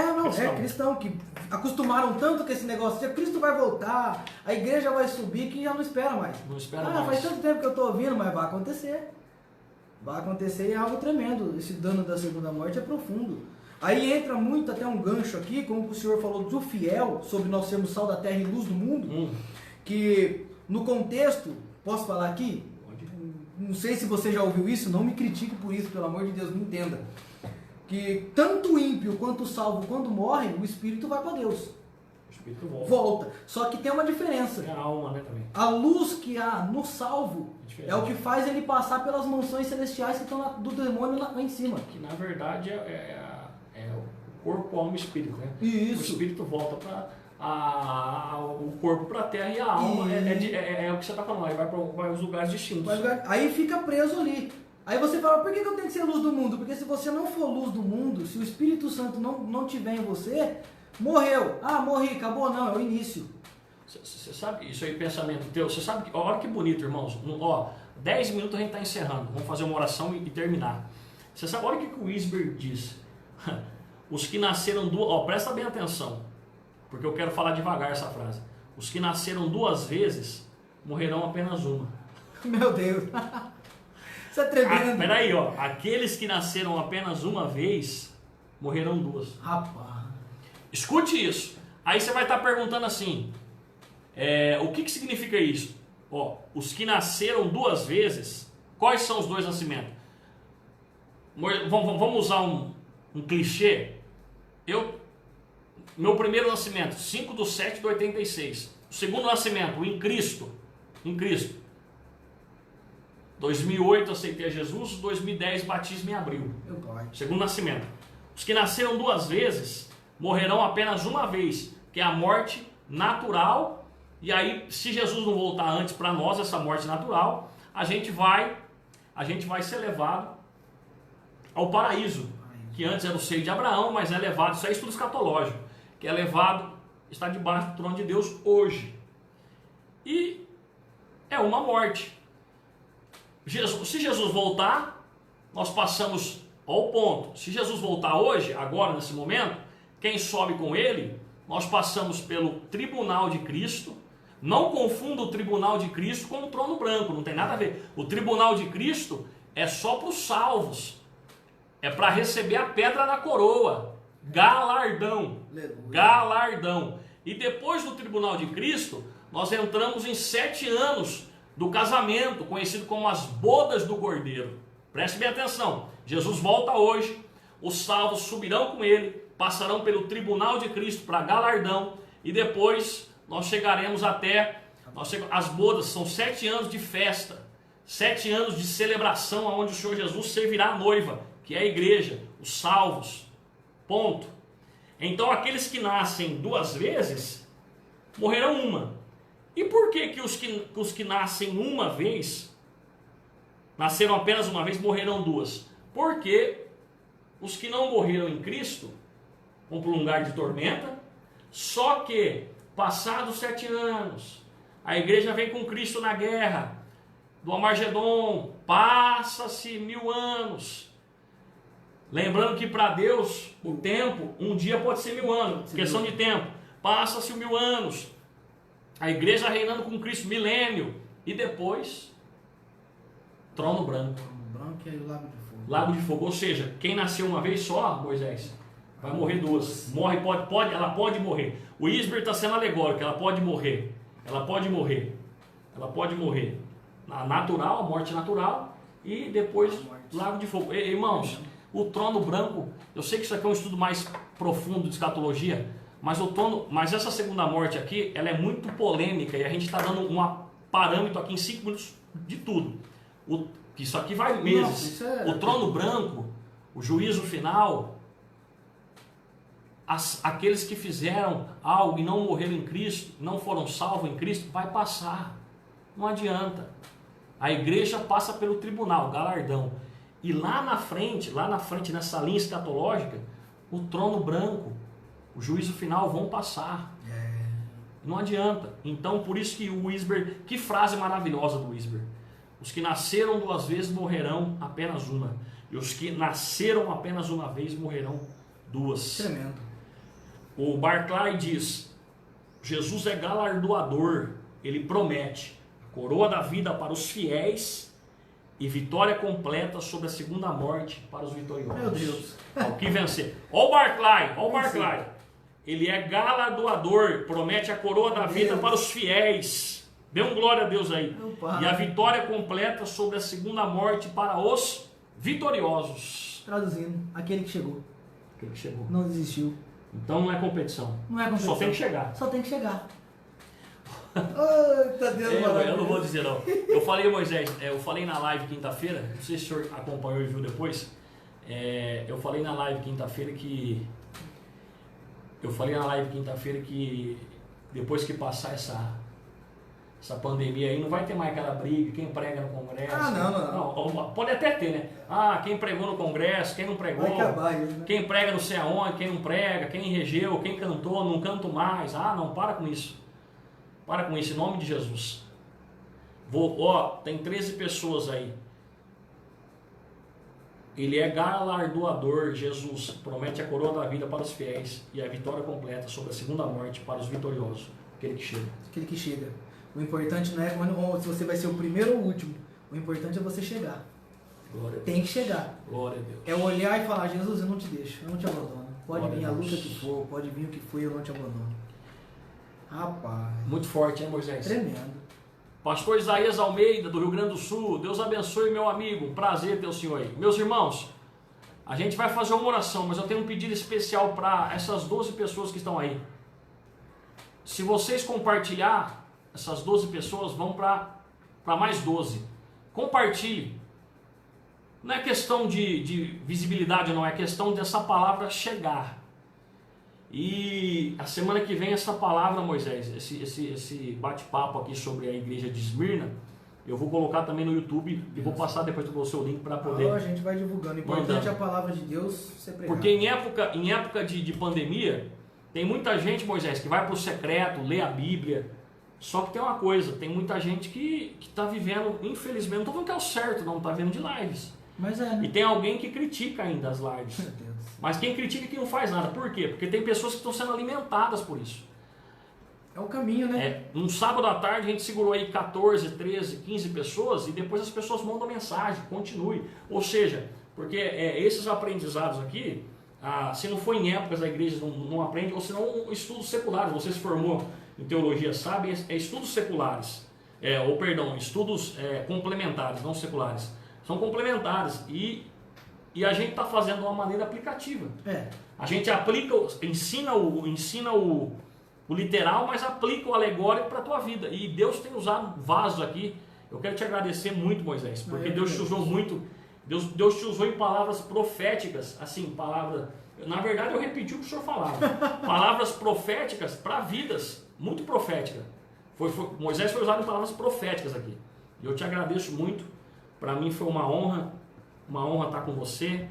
Cristão que acostumaram tanto com esse negócio de Cristo vai voltar, a igreja vai subir, que já não espera mais. Não espera mais. Faz tanto tempo que eu tô ouvindo, mas vai acontecer. Vai acontecer e é algo tremendo. Esse dano da segunda morte é profundo. Aí entra muito até um gancho aqui, como o senhor falou do fiel, sobre nós sermos sal da terra e luz do mundo, que no contexto, posso falar aqui? Não sei se você já ouviu isso, não me critique por isso, pelo amor de Deus, me entenda. Que tanto o ímpio quanto o salvo, quando morre, o espírito vai para Deus. O espírito volta. Só que tem uma diferença. É a alma, né, também. A luz que há no salvo é o que faz ele passar pelas mansões celestiais que estão do demônio lá em cima. Que na verdade é o corpo, alma e espírito, né? Isso. O espírito volta para o corpo para a terra e a alma é o que você está falando, aí vai para os lugares distintos. Aí fica preso ali. Aí você fala, por que eu tenho que ser luz do mundo? Porque se você não for luz do mundo, se o Espírito Santo não tiver em você, morreu. Morri, acabou, não, é o início. Você sabe, isso aí, pensamento teu, você sabe, olha que bonito, irmãos. 10 minutos a gente está encerrando, vamos fazer uma oração e terminar. Você sabe, olha o que o Wisber diz. Os que nasceram presta bem atenção, porque eu quero falar devagar essa frase. Os que nasceram 2 vezes morrerão apenas uma. Meu Deus. Isso é tremendo. Peraí, aqueles que nasceram apenas uma vez morrerão 2. Rapaz. Escute isso. Aí você vai estar perguntando assim, o que significa isso? Os que nasceram 2 vezes, quais são os 2 nascimentos? Vamos usar um clichê. Meu primeiro nascimento, 5/7/86. O segundo nascimento, em Cristo. 2008 aceitei a Jesus, 2010 batismo em abril. Segundo nascimento. Os que nasceram 2 vezes morrerão apenas uma vez, que é a morte natural. E aí, se Jesus não voltar antes para nós, essa morte natural, a gente vai ser levado ao paraíso, que antes era o seio de Abraão, mas é levado, isso é estudo escatológico, que é levado, está debaixo do trono de Deus hoje. E é uma morte. Se Jesus voltar, nós passamos ao ponto. Se Jesus voltar hoje, agora, nesse momento, quem sobe com ele, nós passamos pelo tribunal de Cristo. Não confunda o tribunal de Cristo com o trono branco, não tem nada a ver. O tribunal de Cristo é só para os salvos. É para receber a pedra na coroa. Galardão. Galardão. E depois do tribunal de Cristo, nós entramos em 7 anos do casamento, conhecido como as bodas do Cordeiro. Preste bem atenção. Jesus volta hoje, os salvos subirão com ele, passarão pelo tribunal de Cristo para galardão, e depois nós chegaremos até... as bodas são 7 anos de festa, 7 anos de celebração, onde o Senhor Jesus servirá a noiva, que é a igreja, os salvos. Ponto. Então aqueles que nascem 2 vezes, morrerão uma. E por que os que nascem uma vez, nasceram apenas uma vez, morrerão 2? Porque os que não morreram em Cristo vão para um lugar de tormenta, só que, passados 7 anos, a igreja vem com Cristo na guerra, do Amargedon, passa-se 1000 anos, Lembrando que para Deus, o tempo, um dia pode ser 1000 anos. Questão de tempo. Passa-se 1000 anos. A igreja reinando com Cristo, milênio. E depois, trono branco. Trono branco e aí o lago de fogo. Lago de fogo. Ou seja, quem nasceu uma vez só, Moisés, vai morrer duas. Morre, ela pode morrer. O Isber está sendo alegórico, ela pode morrer. Ela pode morrer. Ela pode morrer. Na natural, a morte natural. E depois, lago de fogo. Irmãos, o trono branco, eu sei que isso aqui é um estudo mais profundo de escatologia, mas essa segunda morte aqui, ela é muito polêmica e a gente está dando um parâmetro aqui em 5 minutos de tudo. Isso aqui vai meses. O trono branco, o juízo final, aqueles que fizeram algo e não morreram em Cristo, não foram salvos em Cristo, vai passar. Não adianta. A igreja passa pelo tribunal, galardão. E lá na frente, nessa linha escatológica, o trono branco, o juízo final vão passar. Não adianta. Então, por isso que o Wisber, que frase maravilhosa do Wisber. Os que nasceram 2 vezes morrerão apenas uma. E os que nasceram apenas uma vez morrerão 2. Tremendo. O Barclay diz, Jesus é galardoador, ele promete a coroa da vida para os fiéis e vitória completa sobre a segunda morte para os vitoriosos. Meu Deus. Ao que vencer. Olha o Barclay. Ele é galardoador, promete a coroa da vida para os fiéis. Dê um glória a Deus aí. E a vitória completa sobre a segunda morte para os vitoriosos. Traduzindo, aquele que chegou. Não desistiu. Então não é competição. Só tem que chegar. Só tem que chegar. Ai, tá Deus, eu não vou dizer não. Eu falei, Moisés, eu falei na live quinta-feira, não sei se o senhor acompanhou e viu depois. Eu falei na live quinta-feira que depois que passar essa pandemia aí, não vai ter mais aquela briga, quem prega no Congresso. Não. Pode até ter, né? Quem pregou no Congresso, quem não pregou. Vai acabar isso, né? Quem prega não sei aonde, quem não prega, quem regeu, quem cantou, não canto mais. Não, para com isso. Para com isso, em nome de Jesus. Tem 13 pessoas aí. Ele é galardoador, Jesus promete a coroa da vida para os fiéis e a vitória completa sobre a segunda morte para os vitoriosos, aquele que chega. O importante não é se você vai ser o primeiro ou o último. O importante é você chegar. Glória a Deus. Tem que chegar. Glória a Deus. É olhar e falar, Jesus, eu não te deixo, eu não te abandono. Pode Glória vir a luta que for, pode vir o que for, eu não te abandono. Rapaz. Muito forte, hein, Moisés? Tremendo. Pastor Isaías Almeida, do Rio Grande do Sul. Deus abençoe, meu amigo. Um prazer ter o senhor aí. Meus irmãos, a gente vai fazer uma oração, mas eu tenho um pedido especial para essas 12 pessoas que estão aí. Se vocês compartilhar, essas 12 pessoas vão para mais 12. Compartilhe. Não é questão de visibilidade, não. É questão dessa palavra chegar. E a semana que vem essa palavra, Moisés, esse bate-papo aqui sobre a igreja de Esmirna, eu vou colocar também no YouTube e vou passar depois para você o link para poder. A gente vai divulgando. O importante é a palavra de Deus ser pregada. Porque em época de pandemia, tem muita gente, Moisés, que vai para o secreto, lê a Bíblia. Só que tem uma coisa, tem muita gente que está vivendo, infelizmente, não estou falando que é o certo, não, está vivendo de lives. Mas né? E tem alguém que critica ainda as lives. Meu Deus. Mas quem critica é que não faz nada. Por quê? Porque tem pessoas que estão sendo alimentadas por isso. É o caminho, né? Um sábado à tarde a gente segurou aí 14, 13, 15 pessoas e depois as pessoas mandam mensagem, continue. Ou seja, porque esses aprendizados aqui, se não for em épocas a igreja não aprende, ou se não estudos seculares, você se formou em teologia, sabe? Estudos seculares, estudos complementares, não seculares. São complementares e a gente está fazendo de uma maneira aplicativa. A gente aplica, ensina o literal, mas aplica o alegórico para a tua vida. E Deus tem usado vasos aqui. Eu quero te agradecer muito, Moisés, porque Deus te usou muito. Deus te usou em palavras proféticas, assim, na verdade eu repeti o que o senhor falava. Palavras proféticas para vidas, muito profética. Moisés foi usado em palavras proféticas aqui. E eu te agradeço muito. Para mim foi uma honra estar com você.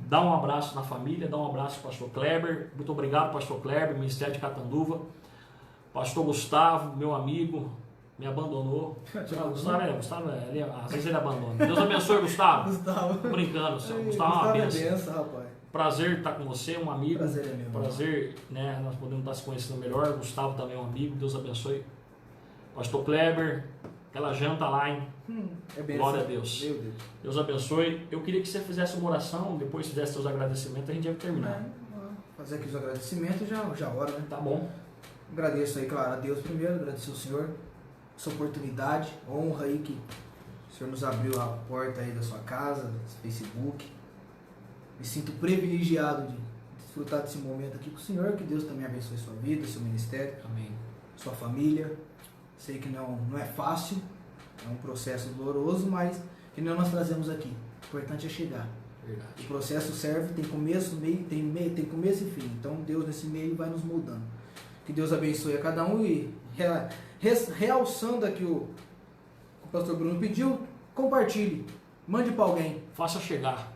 Dá um abraço na família, dá um abraço ao pastor Kleber. Muito obrigado, pastor Kleber, Ministério de Catanduva. Pastor Gustavo, meu amigo me abandonou. Gustavo, às vezes ele abandona. Deus abençoe, Gustavo. Gustavo. Tô brincando, senhor. Gustavo é uma benção. benção, rapaz. Prazer estar com você, um amigo. Prazer é meu. Prazer, né? Nós podemos estar se conhecendo melhor. Gustavo também é um amigo. Deus abençoe. Pastor Kleber, aquela janta lá, hein? É benção. Glória a Deus. Meu Deus. Deus abençoe. Eu queria que você fizesse uma oração, depois fizesse seus agradecimentos, a gente ia terminar. Fazer aqui os agradecimentos, já hora, né? Tá bom. Agradeço aí, claro, a Deus primeiro, agradecer ao Senhor essa oportunidade, honra aí que o Senhor nos abriu a porta aí da sua casa, desse Facebook. Me sinto privilegiado de desfrutar desse momento aqui com o Senhor, que Deus também abençoe sua vida, seu ministério, Amém. sua família. Sei que não é fácil, é um processo doloroso, mas que nem nós trazemos aqui. O importante é chegar. Verdade. O processo serve, tem começo, meio, tem começo e fim. Então Deus nesse meio vai nos moldando. Que Deus abençoe a cada um e realçando aqui o pastor Bruno pediu, compartilhe, mande para alguém. Faça chegar.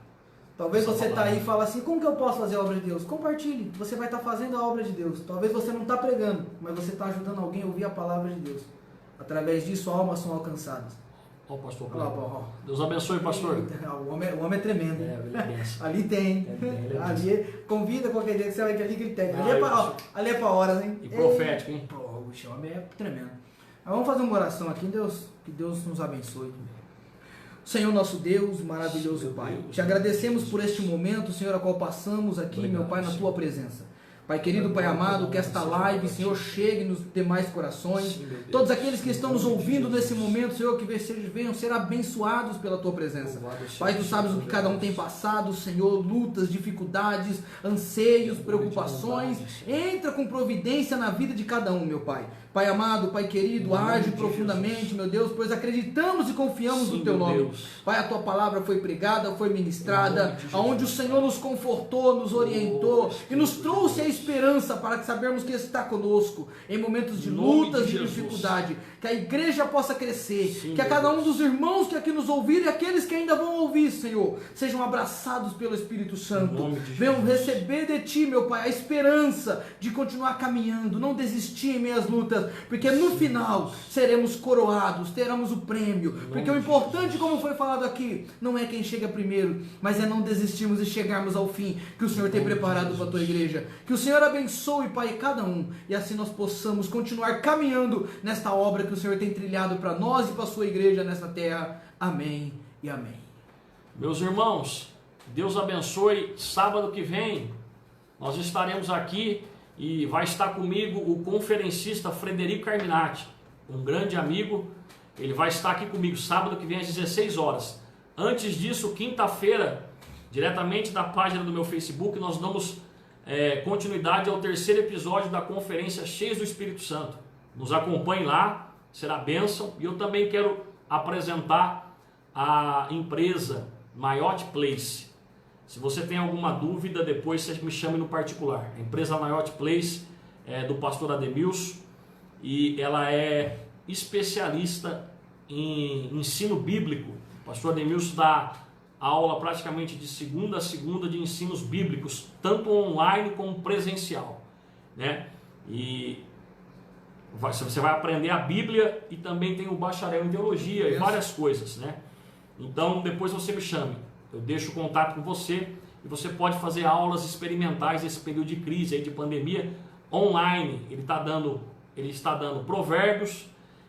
Talvez essa você está palavra. aí e fala assim, como que eu posso fazer a obra de Deus? Compartilhe, você vai estar fazendo a obra de Deus. Talvez você não está pregando, mas você está ajudando alguém a ouvir a palavra de Deus. Através disso, almas são alcançadas. Ó o pastor Olha lá, Kleber. ó. Deus abençoe, pastor. O homem é tremendo. É, ele é benção. Ali tem. Ele é Ali, convida qualquer dia que você vai que ali que ele tem. Ah, Ali é para horas, hein? E profético, hein? Pô, o homem é tremendo. Mas vamos fazer uma oração aqui, que Deus nos abençoe. Senhor nosso Deus, maravilhoso Pai, te agradecemos por este momento, Senhor, a qual passamos aqui, meu Pai, na Tua presença. Pai querido, Pai amado, que esta live, Senhor, chegue nos demais corações. Todos aqueles que estão nos ouvindo nesse momento, Senhor, que venham ser abençoados pela Tua presença. Pai, Tu sabes o que cada um tem passado, Senhor, lutas, dificuldades, anseios, preocupações. Entra com providência na vida de cada um, meu Pai. Pai amado, Pai querido, age profundamente, meu Deus, pois acreditamos e confiamos no Teu nome. Pai, a Tua palavra foi pregada, foi ministrada, aonde o Senhor nos confortou, nos orientou e nos trouxe a esperança para que sabermos que está conosco em momentos de lutas, de dificuldade. Que a igreja possa crescer, que a cada um dos irmãos que aqui nos ouvirem e aqueles que ainda vão ouvir, Senhor, sejam abraçados pelo Espírito Santo. Venham receber de Ti, meu Pai, a esperança de continuar caminhando, não desistir em meias lutas, porque no final seremos coroados, teremos o prêmio, porque o importante, como foi falado aqui, não é quem chega primeiro, mas é não desistirmos e chegarmos ao fim que o Senhor tem preparado para a Tua igreja. Que o Senhor abençoe, Pai, cada um, e assim nós possamos continuar caminhando nesta obra que o Senhor tem trilhado para nós e para a sua igreja nesta terra. Amém e amém. Meus irmãos, Deus abençoe. Sábado que vem nós estaremos aqui e vai estar comigo o conferencista Frederico Carminati, um grande amigo. Ele vai estar aqui comigo sábado que vem às 16 horas. Antes disso, quinta-feira, diretamente da página do meu Facebook, nós damos continuidade ao terceiro episódio da conferência Cheios do Espírito Santo. Nos acompanhe lá, será bênção. E eu também quero apresentar a empresa Mayotte Place. Se você tem alguma dúvida, depois você me chame no particular. A empresa Mayotte Place é do pastor Ademilson e ela é especialista em ensino bíblico. O pastor Ademilson dá aula praticamente de segunda a segunda de ensinos bíblicos, tanto online como presencial, né? E você vai aprender a Bíblia e também tem o bacharel em teologia e várias coisas, né? Então depois você me chame, eu deixo o contato com você e você pode fazer aulas experimentais nesse período de crise aí, de pandemia, online. Ele está dando Provérbios,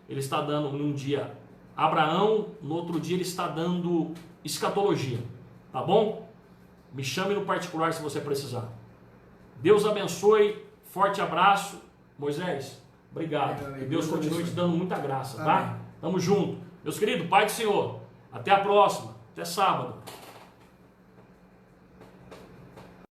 ele está dando num dia Abraão, no outro dia ele está dando escatologia, tá bom? Me chame no particular se você precisar. Deus abençoe, forte abraço. Moisés, obrigado. E Deus continue te dando muita graça, tá? Tamo junto. Meus queridos, Pai do Senhor, até a próxima, até sábado.